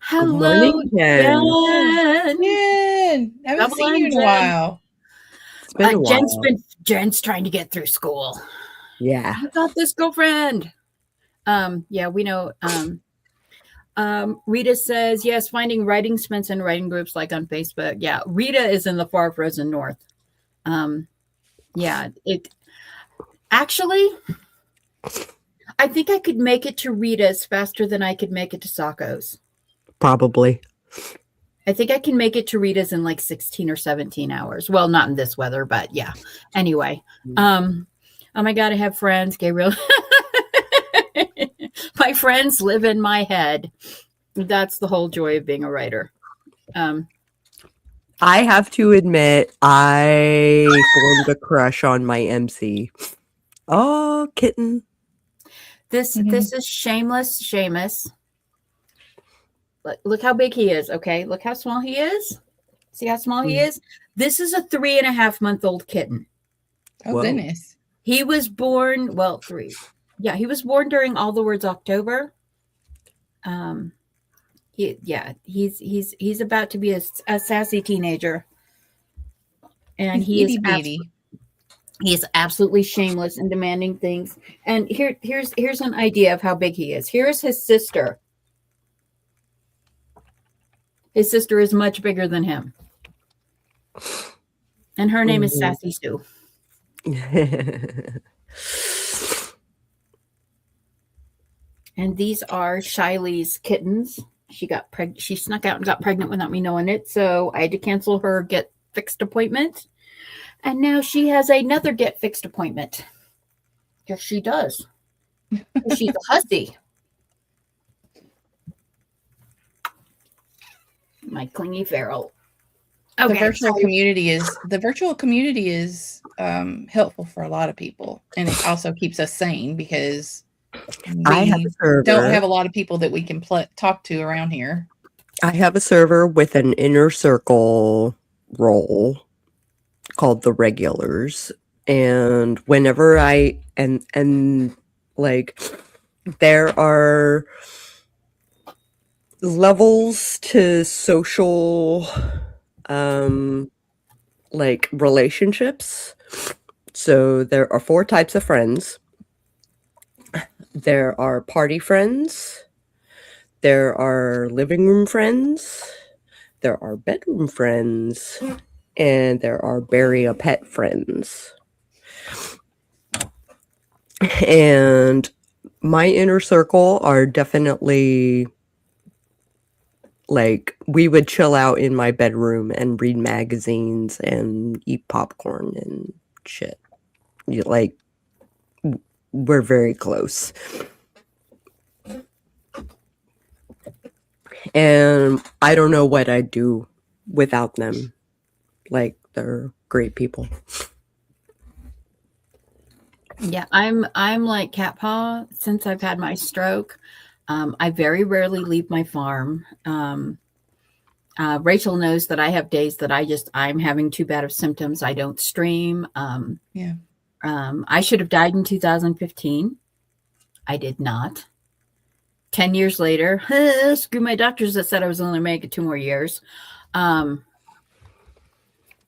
Hello, Jen. I haven't seen you in a while. It's been a while. Jen's trying to get through school. Yeah. You got this, girlfriend. Yeah, we know. Rita says, yes, finding writing sprints and writing groups like on Facebook. Yeah, Rita is in the far frozen north. Yeah, it actually, I think I could make it to Rita's faster than I could make it to Sako's. Probably. I think I can make it to Rita's in like 16 or 17 hours. Well, not in this weather, but yeah. Anyway, oh my God, I have friends, Gabriel. My friends live in my head. That's the whole joy of being a writer. I have to admit, I formed a crush on my MC. Oh, kitten. This is shameless Seamus. Look how big he is. Okay, look how small he is. See how small he is? This is a 3.5-month-old kitten. Oh, whoa. Goodness. He was born, 3. Yeah, he was born during All the Words October. He's about to be a sassy teenager, and He's itty bitty. he is absolutely shameless and demanding things. And here's an idea of how big he is. Here's his sister. His sister is much bigger than him, and her name is Sassy Sue. And these are Shiley's kittens. She snuck out and got pregnant without me knowing it, so I had to cancel her get fixed appointment. And now she has another get fixed appointment. Yes, she does. She's a hussy. My clingy feral. Okay, the virtual community is helpful for a lot of people, and it also keeps us sane because we don't have a lot of people that we can talk to around here. I have a server with an inner circle role called the regulars, and whenever I and like there are levels to social like relationships. So there are 4 types of friends. There are party friends, there are living room friends, there are bedroom friends, and there are bury a pet friends. And my inner circle are definitely like, we would chill out in my bedroom and read magazines and eat popcorn and shit. Like, we're very close. And I don't know what I'd do without them. Like, they're great people. Yeah, I'm like Cat Paw since I've had my stroke. I very rarely leave my farm. Rachel knows that I have days that I'm having too bad of symptoms. I don't stream. I should have died in 2015. I did not. 10 years later, screw my doctors that said I was only making 2 more years.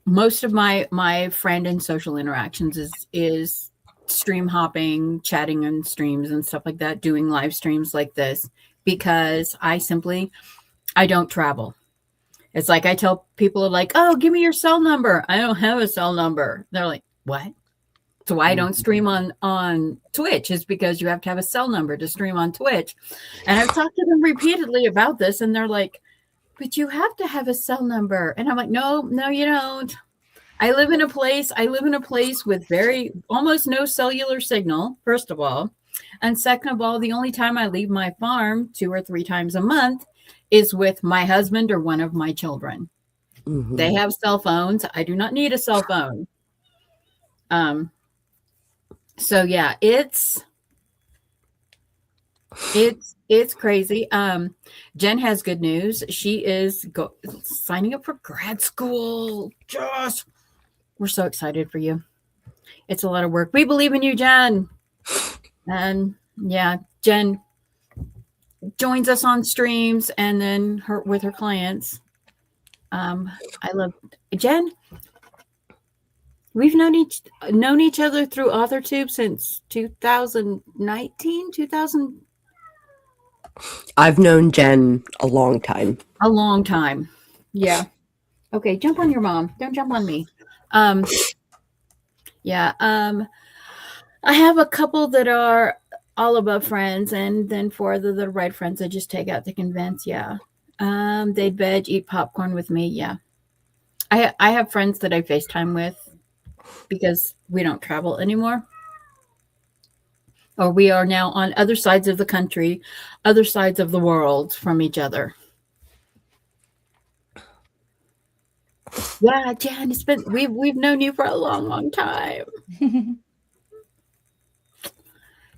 Most of my friend and social interactions is stream hopping, chatting on streams and stuff like that, doing live streams like this, because I don't travel. It's like I tell people like, oh, give me your cell number. I don't have a cell number. They're like, what? So why I don't stream on Twitch is because you have to have a cell number to stream on Twitch. And I've talked to them repeatedly about this, and they're like, but you have to have a cell number. And I'm like, no, you don't. I live in a place with almost no cellular signal, first of all. And second of all, the only time I leave my farm 2 or 3 times a month is with my husband or one of my children. Mm-hmm. They have cell phones. I do not need a cell phone. So yeah, it's crazy. Jen has good news. She is signing up for grad school. Josh, we're so excited for you. It's a lot of work. We believe in you, Jen. And yeah, Jen joins us on streams and then with her clients. I love Jen. We've known each other through AuthorTube since 2019, 2000. I've known Jen a long time. A long time. Yeah. Okay, jump on your mom. Don't jump on me. Yeah. I have a couple that are all above friends, and then 4 of the right friends I just take out to convince. Yeah. They veg, eat popcorn with me. Yeah. I have friends that I FaceTime with because we don't travel anymore. Or we are now on other sides of the country, other sides of the world from each other. Yeah, Jan, we've known you for a long, long time.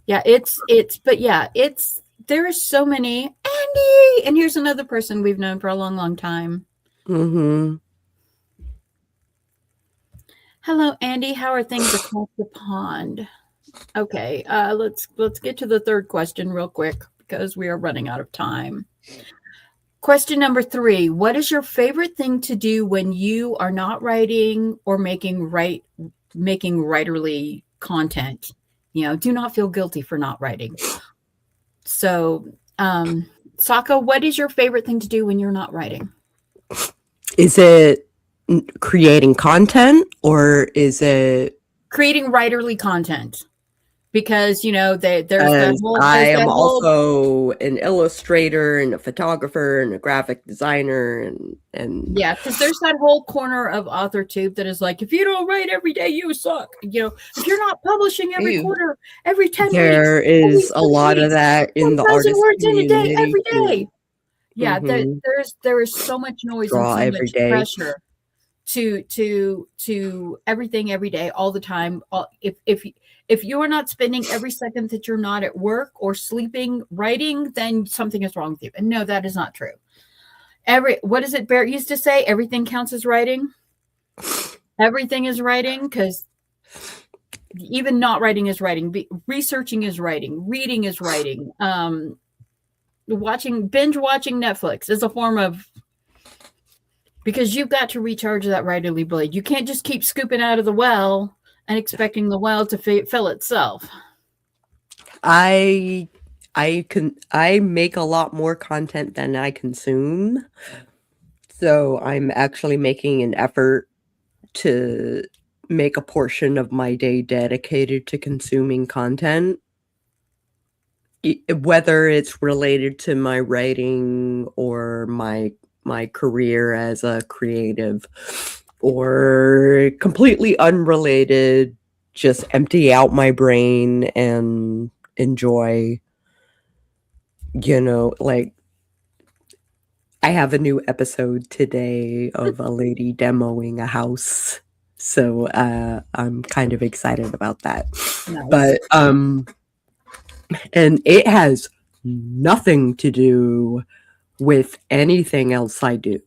Yeah, there are so many. Andy, and here's another person we've known for a long, long time. Mm-hmm. Hello, Andy. How are things across the pond? Okay, let's get to the third question real quick because we are running out of time. Question number 3. What is your favorite thing to do when you are not writing or making writerly content? Do not feel guilty for not writing. So, Saka, what is your favorite thing to do when you're not writing? Is it creating content or is it creating writerly content? Because there's I am also an illustrator and a photographer and a graphic designer and yeah, because there's that whole corner of AuthorTube that is like, if you don't write every day, you suck. If you're not publishing every quarter, every 10 weeks, there is a lot of that in the artist words in a day, every day. Yeah, there is so much noise and so much pressure to everything every day, all the time. If you are not spending every second that you're not at work or sleeping writing, then something is wrong with you. And no, that is not true. What is it Barrett used to say? Everything counts as writing. Everything is writing, because even not writing is writing. Researching is writing. Reading is writing. Binge watching Netflix is a form of, because you've got to recharge that writerly blade. You can't just keep scooping out of the well and expecting the well to fill itself. I make a lot more content than I consume. So I'm actually making an effort to make a portion of my day dedicated to consuming content, whether it's related to my writing or my career as a creative, or completely unrelated. Just empty out my brain and enjoy, like, I have a new episode today of a lady demoing a house. So I'm kind of excited about that. Nice. But and it has nothing to do with anything else I do.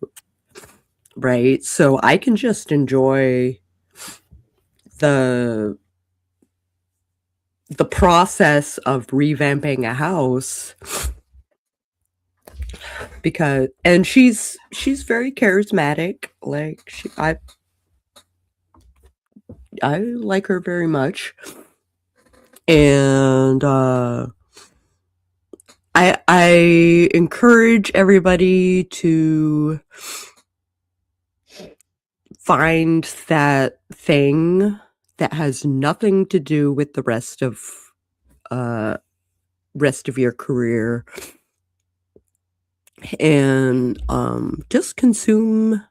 Right? So I can just enjoy the process of revamping a house, because, and she's very charismatic. Like, I like her very much, and I encourage everybody to find that thing that has nothing to do with the rest of your career, and just consume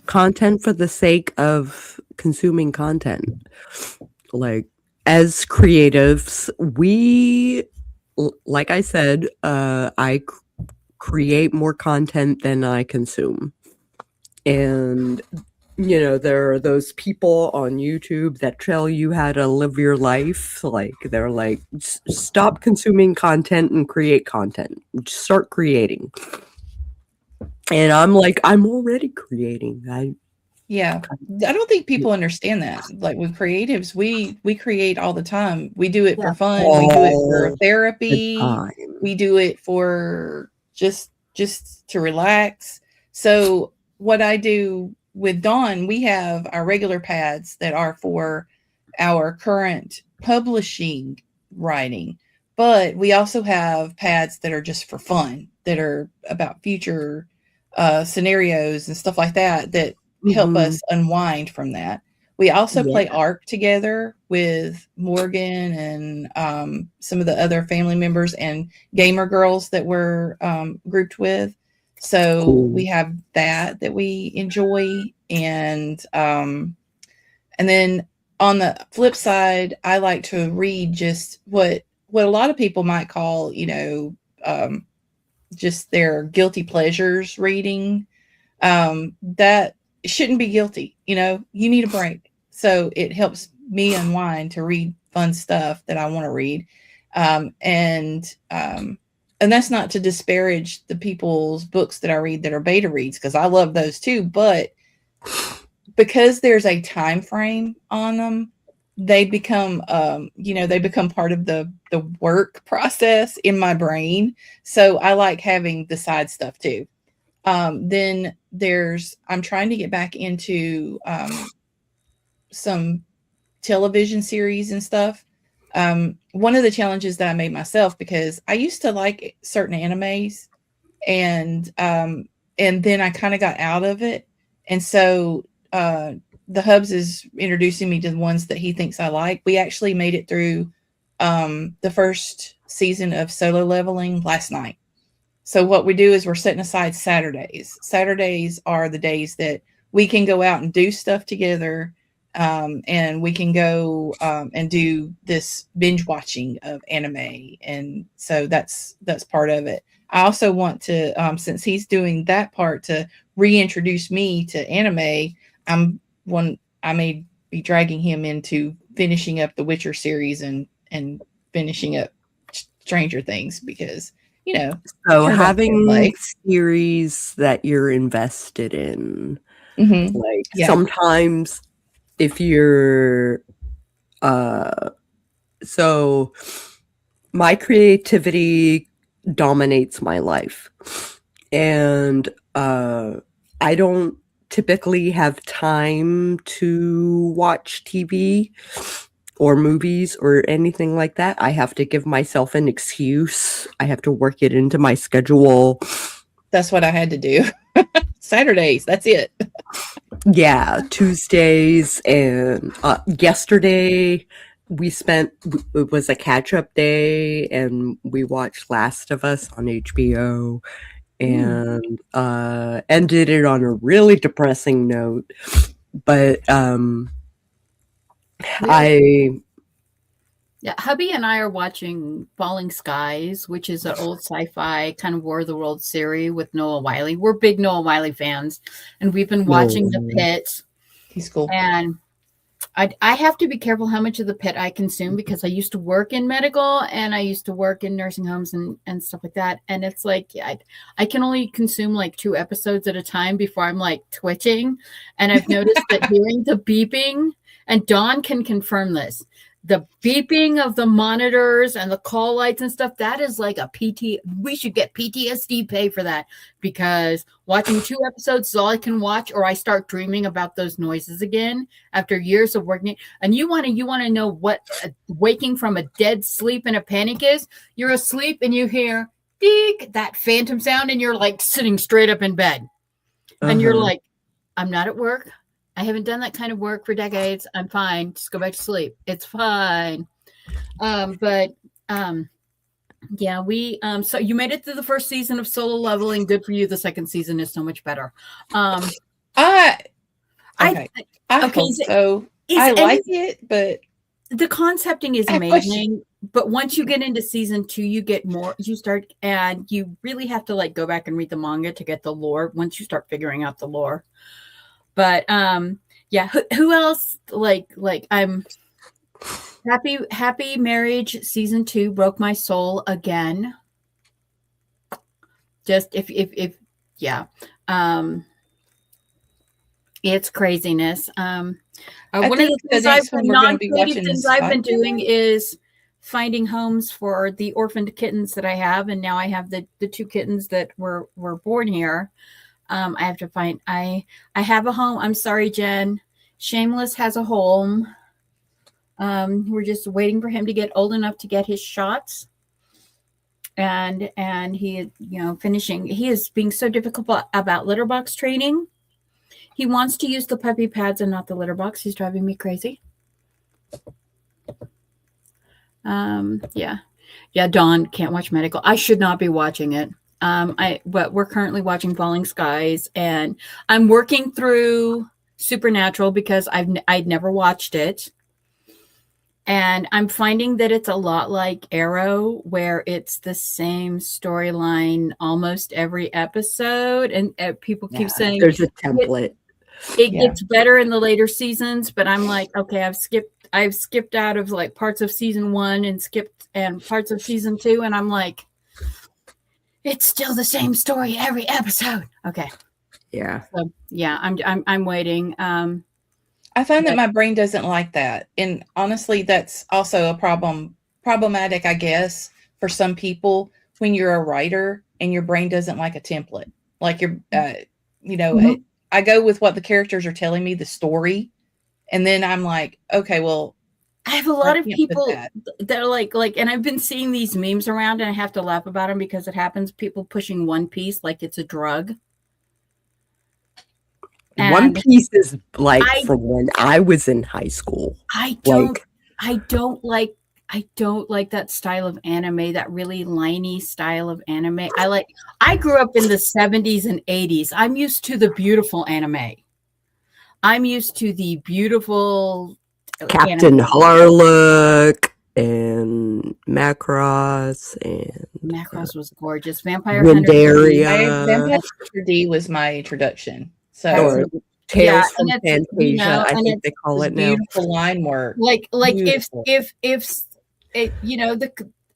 content for the sake of consuming content. Like, as creatives, we, like I said, I create more content than I consume. And there are those people on YouTube that tell you how to live your life. Like, they're like, stop consuming content and create content. Just start creating. And I'm like, I'm already creating. I don't think people understand that. Like, with creatives, we create all the time. We do it for fun. We do it for therapy. We do it for just to relax. So what I do with Dawn, we have our regular pads that are for our current publishing writing, but we also have pads that are just for fun, that are about future scenarios and stuff like that help us unwind from that. We also play ARC together with Morgan and some of the other family members and gamer girls that we're grouped with. So we have that we enjoy. And then on the flip side, I like to read just what a lot of people might call, just their guilty pleasures reading. That shouldn't be guilty. You need a break. So it helps me unwind to read fun stuff that I want to read. And that's not to disparage the people's books that I read that are beta reads, because I love those too. But because there's a time frame on them, they become they become part of the work process in my brain. So I like having the side stuff too. Then I'm trying to get back into some television series and stuff. One of the challenges that I made myself, because I used to like certain animes, and then I kind of got out of it. And so the Hubs is introducing me to the ones that he thinks I like. We actually made it through the first season of Solo Leveling last night. So what we do is we're setting aside Saturdays. Saturdays are the days that we can go out and do stuff together, and we can go and do this binge watching of anime. And so that's part of it. I also want to, since he's doing that part, to reintroduce me to anime. I may be dragging him into finishing up the Witcher series and finishing up Stranger Things, because so having series that you're invested in, like sometimes if you're so my creativity dominates my life, and I don't typically have time to watch TV or movies or anything like that. I have to give myself an excuse. I have to work it into my schedule. That's what I had to do. Saturdays, that's it. Yeah, Tuesdays. And yesterday it was a catch-up day, and we watched Last of Us on HBO, and ended it on a really depressing note. But hubby and I are watching Falling Skies, which is an old sci-fi kind of War of the Worlds series with Noah Wyle. We're big Noah Wyle fans, and we've been watching The Pit. He's cool. And I have to be careful how much of The Pit I consume, because I used to work in medical and I used to work in nursing homes and stuff like that. And it's like, I can only consume like 2 episodes at a time before I'm like twitching. And I've noticed that hearing the beeping, and Dawn can confirm this, the beeping of the monitors and the call lights and stuff, that is like we should get PTSD pay for that, because watching 2 episodes is all I can watch, or I start dreaming about those noises again after years of working. And you want to know what waking from a dead sleep in a panic is? You're asleep and you hear deek, that phantom sound, and you're like sitting straight up in bed. And you're like, I'm not at work. I haven't done that kind of work for decades. I'm fine. Just go back to sleep. It's fine. Yeah, so you made it through the first season of Solo Leveling. Good for you. The second season is so much better. Okay. I like it, but the concepting is amazing. But once you get into season 2, you get more. And you really have to like go back and read the manga to get the lore. Once you start figuring out the lore. But yeah, who else? Like I'm happy marriage season 2 broke my soul again. Just if yeah, it's craziness. One of the things I've been doing is finding homes for the orphaned kittens that I have, and now I have the 2 kittens that were born here. I have to find, I have a home. I'm sorry, Jen. Shameless has a home. We're just waiting for him to get old enough to get his shots. And he, finishing, he is being so difficult about litter box training. He wants to use the puppy pads and not the litter box. He's driving me crazy. Yeah. Dawn can't watch medical. I should not be watching it. But we're currently watching Falling Skies, and I'm working through Supernatural because I'd never watched it. And I'm finding that it's a lot like Arrow, where it's the same storyline almost every episode. And people keep saying there's a template. It gets better in the later seasons, but I'm like, okay, I've skipped out of like parts of season 1 and parts of season 2, and I'm like, it's still the same story every episode. Okay. Yeah. So, yeah, I'm waiting. I find that my brain doesn't like that. And honestly, that's also a problematic, I guess, for some people when you're a writer and your brain doesn't like a template. Like I go with what the characters are telling me, the story. And then I'm like, okay, well, I have a I lot of can't put people that. that are like, and I've been seeing these memes around and I have to laugh about them because it happens. People pushing One Piece like it's a drug. One And Piece is like I from when I was in high school. I Like, don't like that style of anime, that really liney style of anime. I grew up in the 70s and 80s. I'm used to the beautiful anime. I'm used to the beautiful Captain anime. Harlock and Macross and Macross was gorgeous. Vampire Hunter D. Windaria Vampire D was my introduction. That's So or yeah, Tales from and it's Fantasia, I and think it's they call was it now. beautiful line work. like Beautiful. if it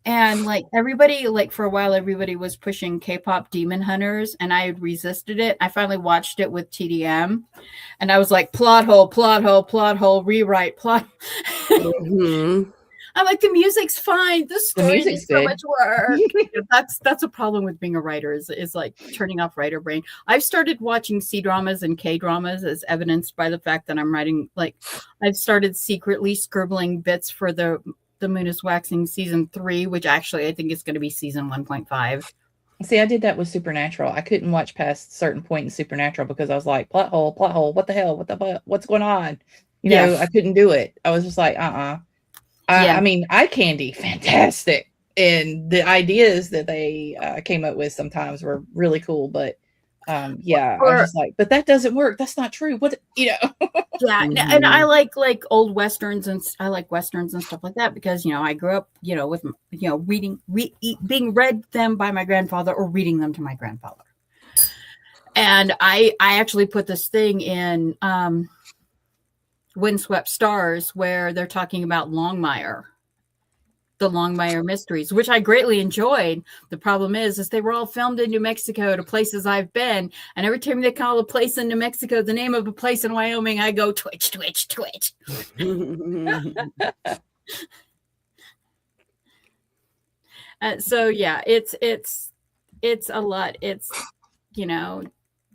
and like everybody, like for a while everybody was pushing K-pop Demon Hunters and I resisted it. I finally watched it with TDM and I was like, plot hole, rewrite plot. Mhm. I'm like, the music's fine, the story music's needs so good. much work. That's a problem with being a writer is like turning off writer brain. I've started watching C-dramas and K-dramas as evidenced by the fact that I'm writing, like I've started secretly scribbling bits for the Moon is Waxing season 3, which actually I think is going to be season 1.5. See, I did that with Supernatural. I couldn't watch past a certain point in Supernatural because I was like, plot hole, what the hell? What's going on? I couldn't do it. I was just like, I mean, eye candy, fantastic. And the ideas that they came up with sometimes were really cool. But I was just like, but that doesn't work. That's not true. Yeah, and I like old westerns and I like westerns and stuff like that because I grew up with reading being read them by my grandfather or reading them to my grandfather. And I actually put this thing in Windswept Stars where they're talking about Longmire, the Longmire mysteries, which I greatly enjoyed. The problem is they were all filmed in New Mexico to places I've been. And every time they call a place in New Mexico the name of a place in Wyoming, I go twitch, twitch, twitch. So yeah, it's a lot. It's,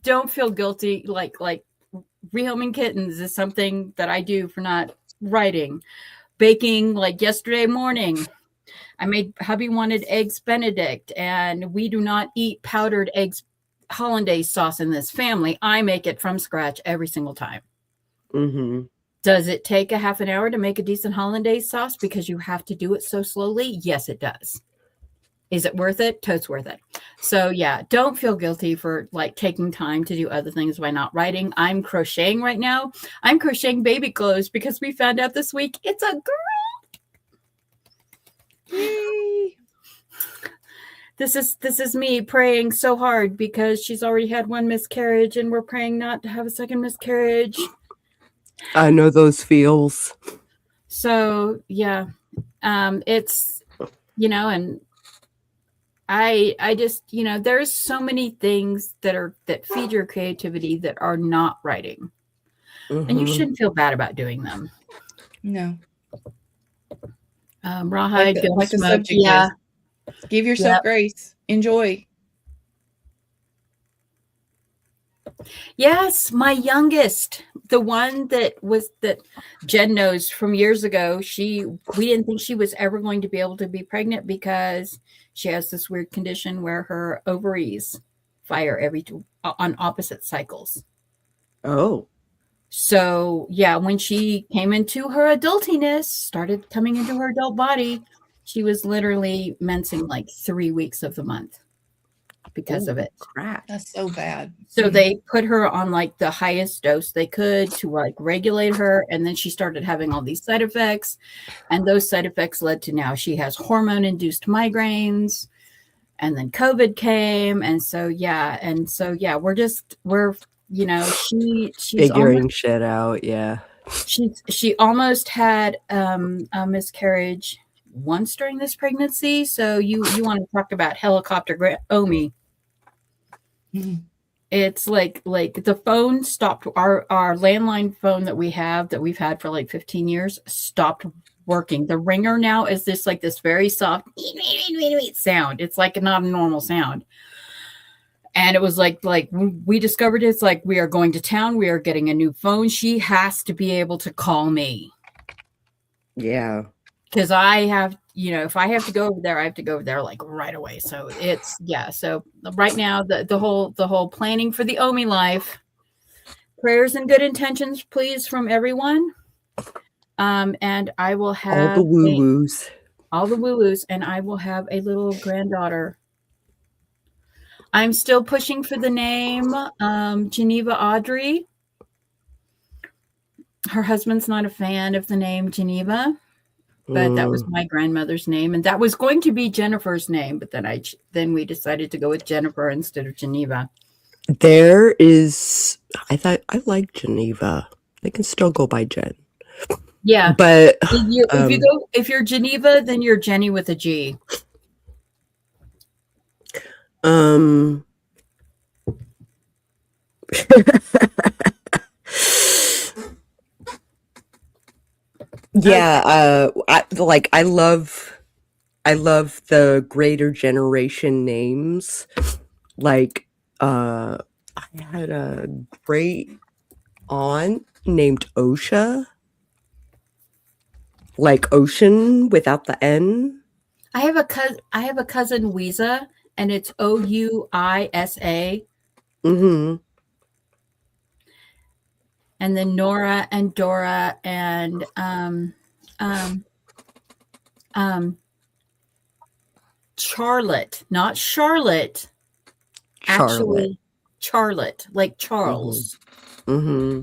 don't feel guilty. Like rehoming kittens is something that I do for not writing. Baking, like yesterday morning, hubby wanted eggs Benedict, and we do not eat powdered eggs hollandaise sauce in this family. I make it from scratch every single time. Mm-hmm. Does it take a half an hour to make a decent hollandaise sauce because you have to do it so slowly? Yes, it does. Is it worth it? Totes worth it. So yeah, don't feel guilty for like taking time to do other things by not writing. I'm crocheting right now. I'm crocheting baby clothes because we found out this week it's a girl. Yay. This is me praying so hard because she's already had one miscarriage and we're praying not to have a second miscarriage. I know those feels. So yeah, it's and I just there's so many things that feed your creativity that are not writing, and you shouldn't feel bad about doing them. No. Rawhide, like the subject is. Give yourself grace. Enjoy. Yes, my youngest, the one that Jen knows from years ago. We didn't think she was ever going to be able to be pregnant because she has this weird condition where her ovaries fire on opposite cycles. Oh. So yeah, when she came into her adultiness, started coming into her adult body, she was literally mensing like 3 weeks of the month because of it. Crap. That's so bad. So they put her on like the highest dose they could to like regulate her. And then she started having all these side effects. And those side effects led to now she has hormone induced migraines. And then COVID came. And so, yeah. We're she's figuring shit out. Yeah. She almost had a miscarriage once during this pregnancy. So you want to talk about helicopter Omi. Mm-hmm. It's like the phone stopped. Our landline phone that we've had for like 15 years stopped working. The ringer now is this very soft sound. It's like not a normal sound. And it was like we discovered it's like we are going to town. We are getting a new phone. She has to be able to call me. Yeah. Because I have, if I have to go over there, I have to go over there like right away. So So right now, the whole planning for the Omi life, prayers and good intentions, please, from everyone. And I will have all the woo-woos. All the woo-woos, and I will have a little granddaughter. I'm still pushing for the name Geneva Audrey. Her husband's not a fan of the name Geneva. But that was my grandmother's name, and that was going to be Jennifer's name. But then we decided to go with Jennifer instead of Geneva. There is, I like Geneva. They can still go by Jen. Yeah, but if you're Geneva, then you're Jenny with a G. Yeah, I love the greater generation names. Like, I had a great aunt named Osha, like ocean without the N. I have a cousin Ouisa, and it's Ouisa. Mm-hmm. And then Nora and Dora and Charlotte, not Charlotte. Actually, Charlotte, like Charles. Mm-hmm.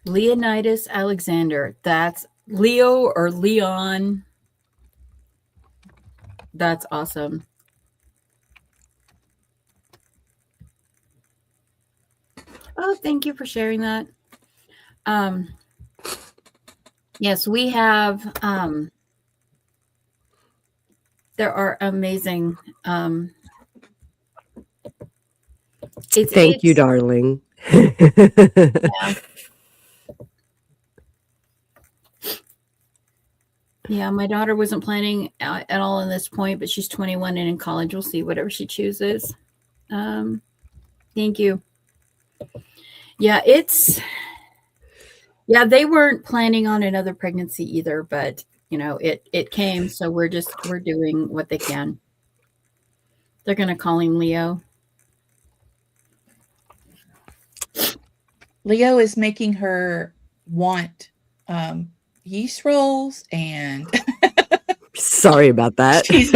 Leonidas Alexander. That's Leo or Leon. That's awesome. Oh, thank you for sharing that. Yes, we have. There are amazing. Thank you, darling. Yeah, my daughter wasn't planning at all in this point, but she's 21 and in college. We'll see whatever she chooses. Thank you. Yeah, they weren't planning on another pregnancy either, but it came, so we're doing what they can. They're going to call him Leo. Leo is making her want yeast rolls, and sorry about that. She's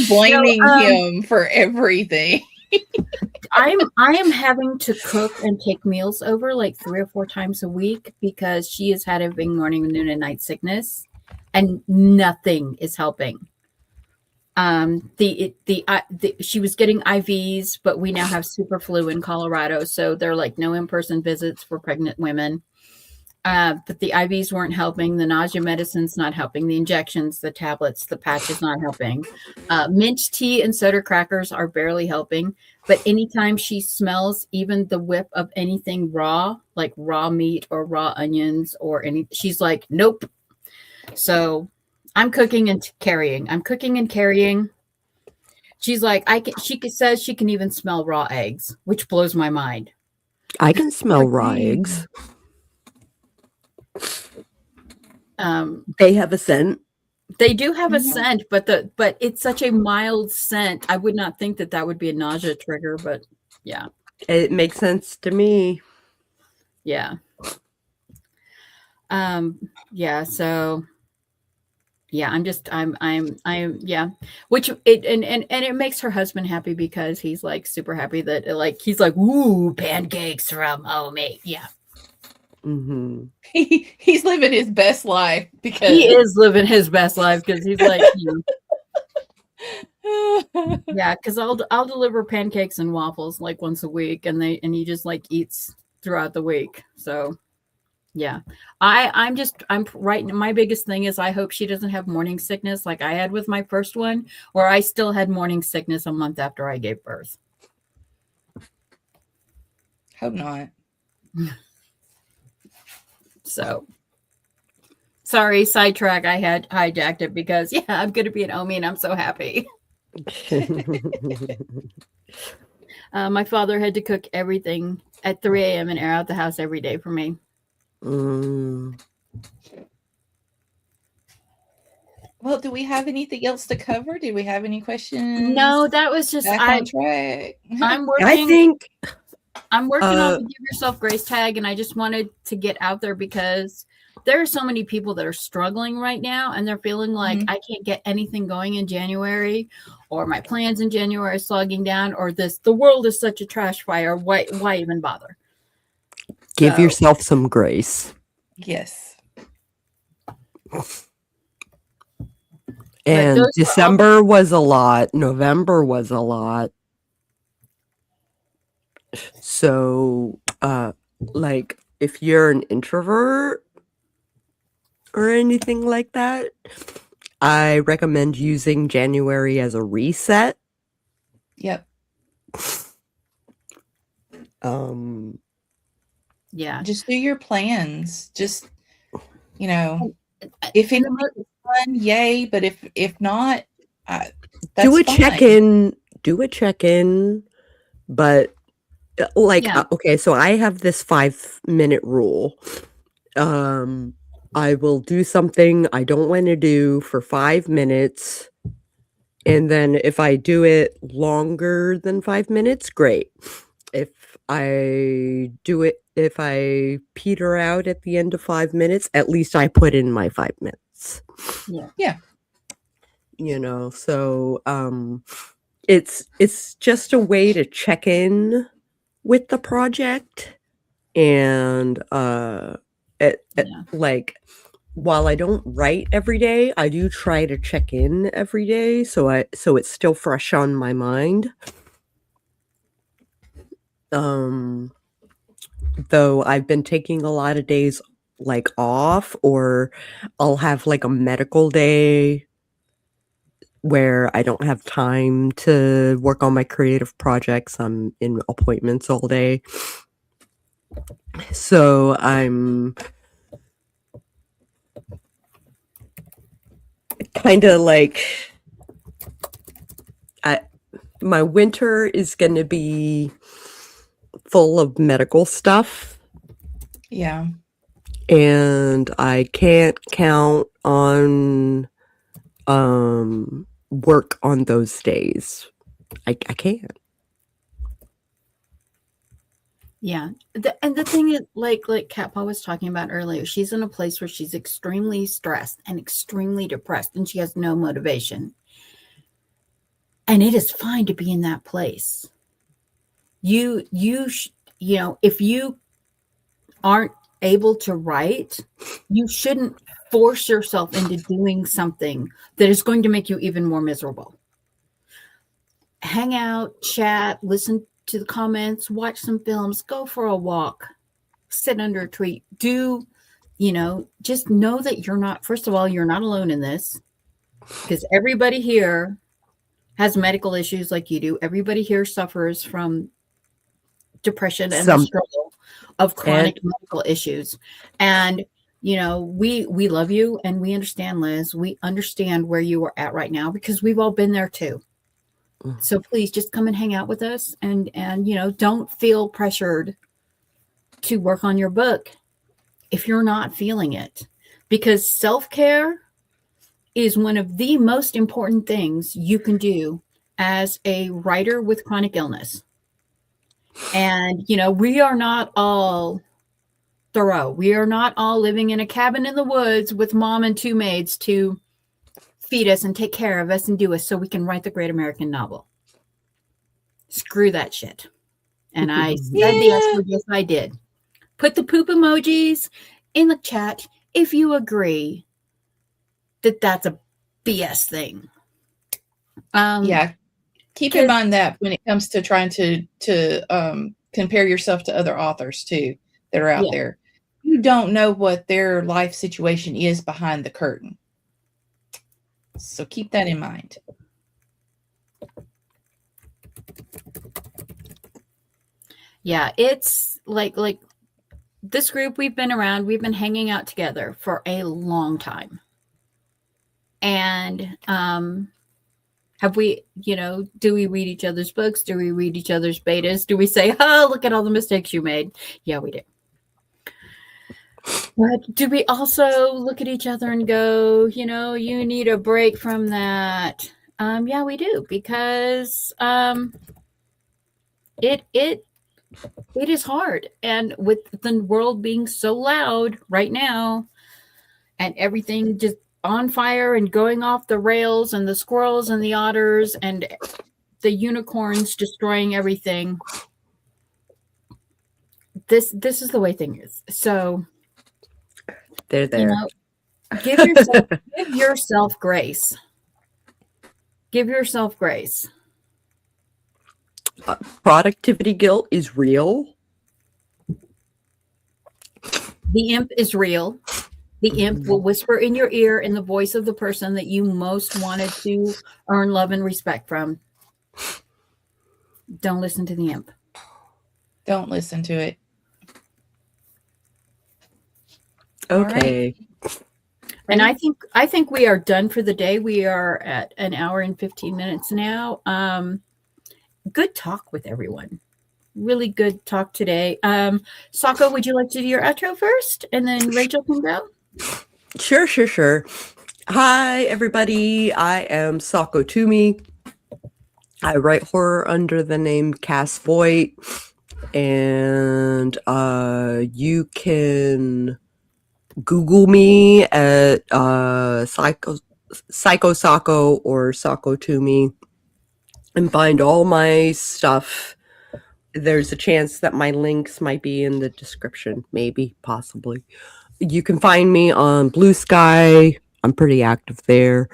blaming him for everything. I am having to cook and take meals over like 3 or 4 times a week because she has had a big morning, noon, and night sickness, and nothing is helping. She was getting IVs, but we now have super flu in Colorado, so they're like no in-person visits for pregnant women. But the IVs weren't helping. The nausea medicine's not helping. The injections, the tablets, the patch is not helping. Mint tea and soda crackers are barely helping. But anytime she smells even the whiff of anything raw, like raw meat or raw onions or anything, she's like, nope. So I'm cooking and carrying. She's like, she says she can even smell raw eggs, which blows my mind. I can smell raw eggs. They have a scent. They do have a scent, but it's such a mild scent. I would not think that would be a nausea trigger, but yeah. It makes sense to me. Yeah. Yeah, so yeah, which it makes her husband happy because he's like super happy that he's like, ooh, pancakes from Omi. Yeah. Mm-hmm. He's living his best life because he is living his best life because he's like, yeah, because I'll deliver pancakes and waffles like once a week, and he just like eats throughout the week. So Yeah. I'm right. My biggest thing is I hope she doesn't have morning sickness like I had with my first one, where I still had morning sickness a month after I gave birth. Hope not. So sorry, sidetrack. I had hijacked it because I'm going to be an Omi and I'm so happy. My father had to cook everything at 3 a.m. and air out the house every day for me. Well, do we have anything else to cover? Did we have any questions? No, that was just Back on track. I'm working. I think I'm working on the Give Yourself Grace tag, and I just wanted to get out there because there are so many people that are struggling right now, and they're feeling like I can't get anything going in January, or my plans in January are slogging down, or the world is such a trash fire. Why even bother? Give yourself some grace. Yes. And December was a lot. November was a lot. So, like, if you're an introvert or anything like that, I recommend using January as a reset. Yep. Yeah. Just do your plans. Just, you know, if it's fun, yay. But if not, that's do a fine. check-in. Do a check-in. But like, okay, so I have this 5-minute rule. I will do something I don't want to do for 5 minutes. And then if I do it longer than 5 minutes, great. If I peter out at the end of 5 minutes, at least I put in my 5 minutes. Yeah. Yeah. You know, so it's just a way to check in with the project. And like, while I don't write every day, I do try to check in every day, so it's still fresh on my mind. Though I've been taking a lot of days like off, or I'll have like a medical day where I don't have time to work on my creative projects. I'm in appointments all day. So I'm kind of like, my winter is going to be full of medical stuff. Yeah. And I can't count on work on those days. I can't. Yeah. And the thing is, like Catpaw was talking about earlier, she's in a place where she's extremely stressed and extremely depressed, and she has no motivation. And it is fine to be in that place. You know, if you aren't able to write, you shouldn't force yourself into doing something that is going to make you even more miserable. Hang out, chat, listen to the comments, watch some films, go for a walk, sit under a tree. Do, you know, just know that you're not, first of all, you're not alone in this, because everybody here has medical issues like you do. Everybody here suffers from depression and the struggle of chronic medical issues. And, you know, we love you and we understand, Liz. We understand where you are at right now because we've all been there too. So please just come and hang out with us, and you know, don't feel pressured to work on your book if you're not feeling it, because self-care is one of the most important things you can do as a writer with chronic illness. And, you know, we are not all Thoreau. We are not all living in a cabin in the woods with mom and 2 maids to feed us and take care of us and do us so we can write the great American novel. Screw that shit. And I said the S word. Yes, I did. Put the poop emojis in the chat if you agree that that's a BS thing. Yeah. Keep in mind that when it comes to trying to compare yourself to other authors too that are out there, you don't know what their life situation is behind the curtain. So keep that in mind. Yeah, it's like this group, we've been hanging out together for a long time. And have we, do we read each other's books? Do we read each other's betas? Do we say, oh, look at all the mistakes you made? Yeah, we do. But do we also look at each other and go, you need a break from that? Yeah, we do, because it is hard. And with the world being so loud right now and everything just on fire and going off the rails, and the squirrels and the otters and the unicorns destroying everything, this is the way things is. So They're there. Give yourself grace. Give yourself grace. Productivity guilt is real. The imp is real. The imp will whisper in your ear in the voice of the person that you most wanted to earn love and respect from. Don't listen to the imp. Don't listen to it. Okay. Right. And I think we are done for the day. We are at an hour and 15 minutes now. Good talk with everyone. Really good talk today. Sako, would you like to do your outro first, and then Rachel can go? Sure. Hi, everybody. I am Sako Toomey. I write horror under the name Cass Voight, and you can Google me at Psycho Sako or Sako Toomey and find all my stuff. There's a chance that my links might be in the description, maybe, possibly. You can find me on Blue Sky. I'm pretty active there.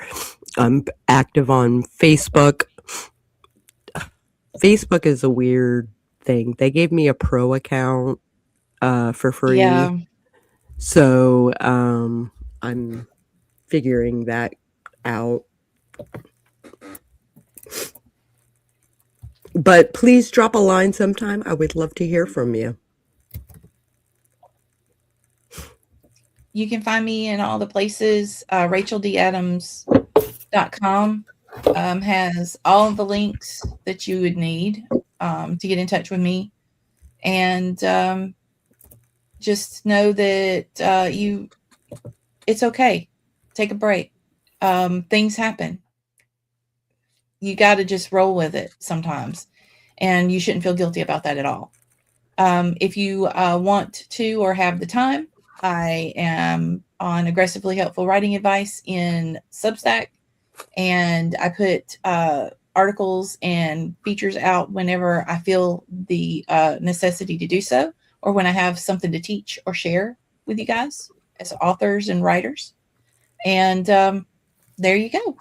I'm active on Facebook. Facebook is a weird thing. They gave me a pro account for free. Yeah. So I'm figuring that out. But please drop a line sometime. I would love to hear from you. You can find me in all the places. RachelDAdams.com has all the links that you would need to get in touch with me. And just know that it's okay. Take a break. Things happen. You got to just roll with it sometimes. And you shouldn't feel guilty about that at all. If you want to or have the time, I am on Aggressively Helpful Writing Advice in Substack. And I put articles and features out whenever I feel the necessity to do so, or when I have something to teach or share with you guys as authors and writers. And there you go.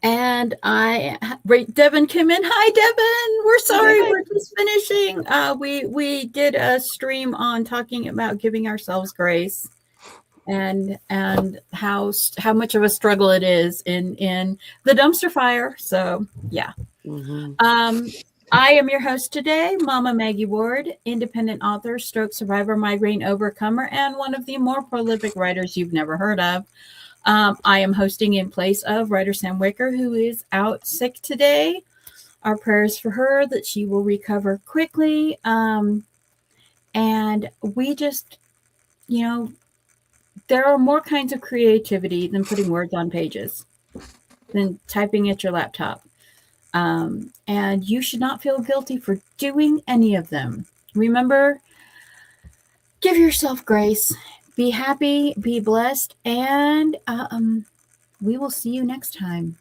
And Devin came in. Hi, Devin. We're sorry. We're just finishing. We did a stream on talking about giving ourselves grace, and how much of a struggle it is in the dumpster fire. So yeah. Mm-hmm. I am your host today, Mama Maggie Ward, independent author, stroke survivor, migraine overcomer, and one of the more prolific writers you've never heard of. I am hosting in place of writer Sam Wicker, who is out sick today. Our prayers for her that she will recover quickly. And we just, there are more kinds of creativity than putting words on pages, than typing at your laptop. And you should not feel guilty for doing any of them. Remember, give yourself grace. Be happy, be blessed, and we will see you next time.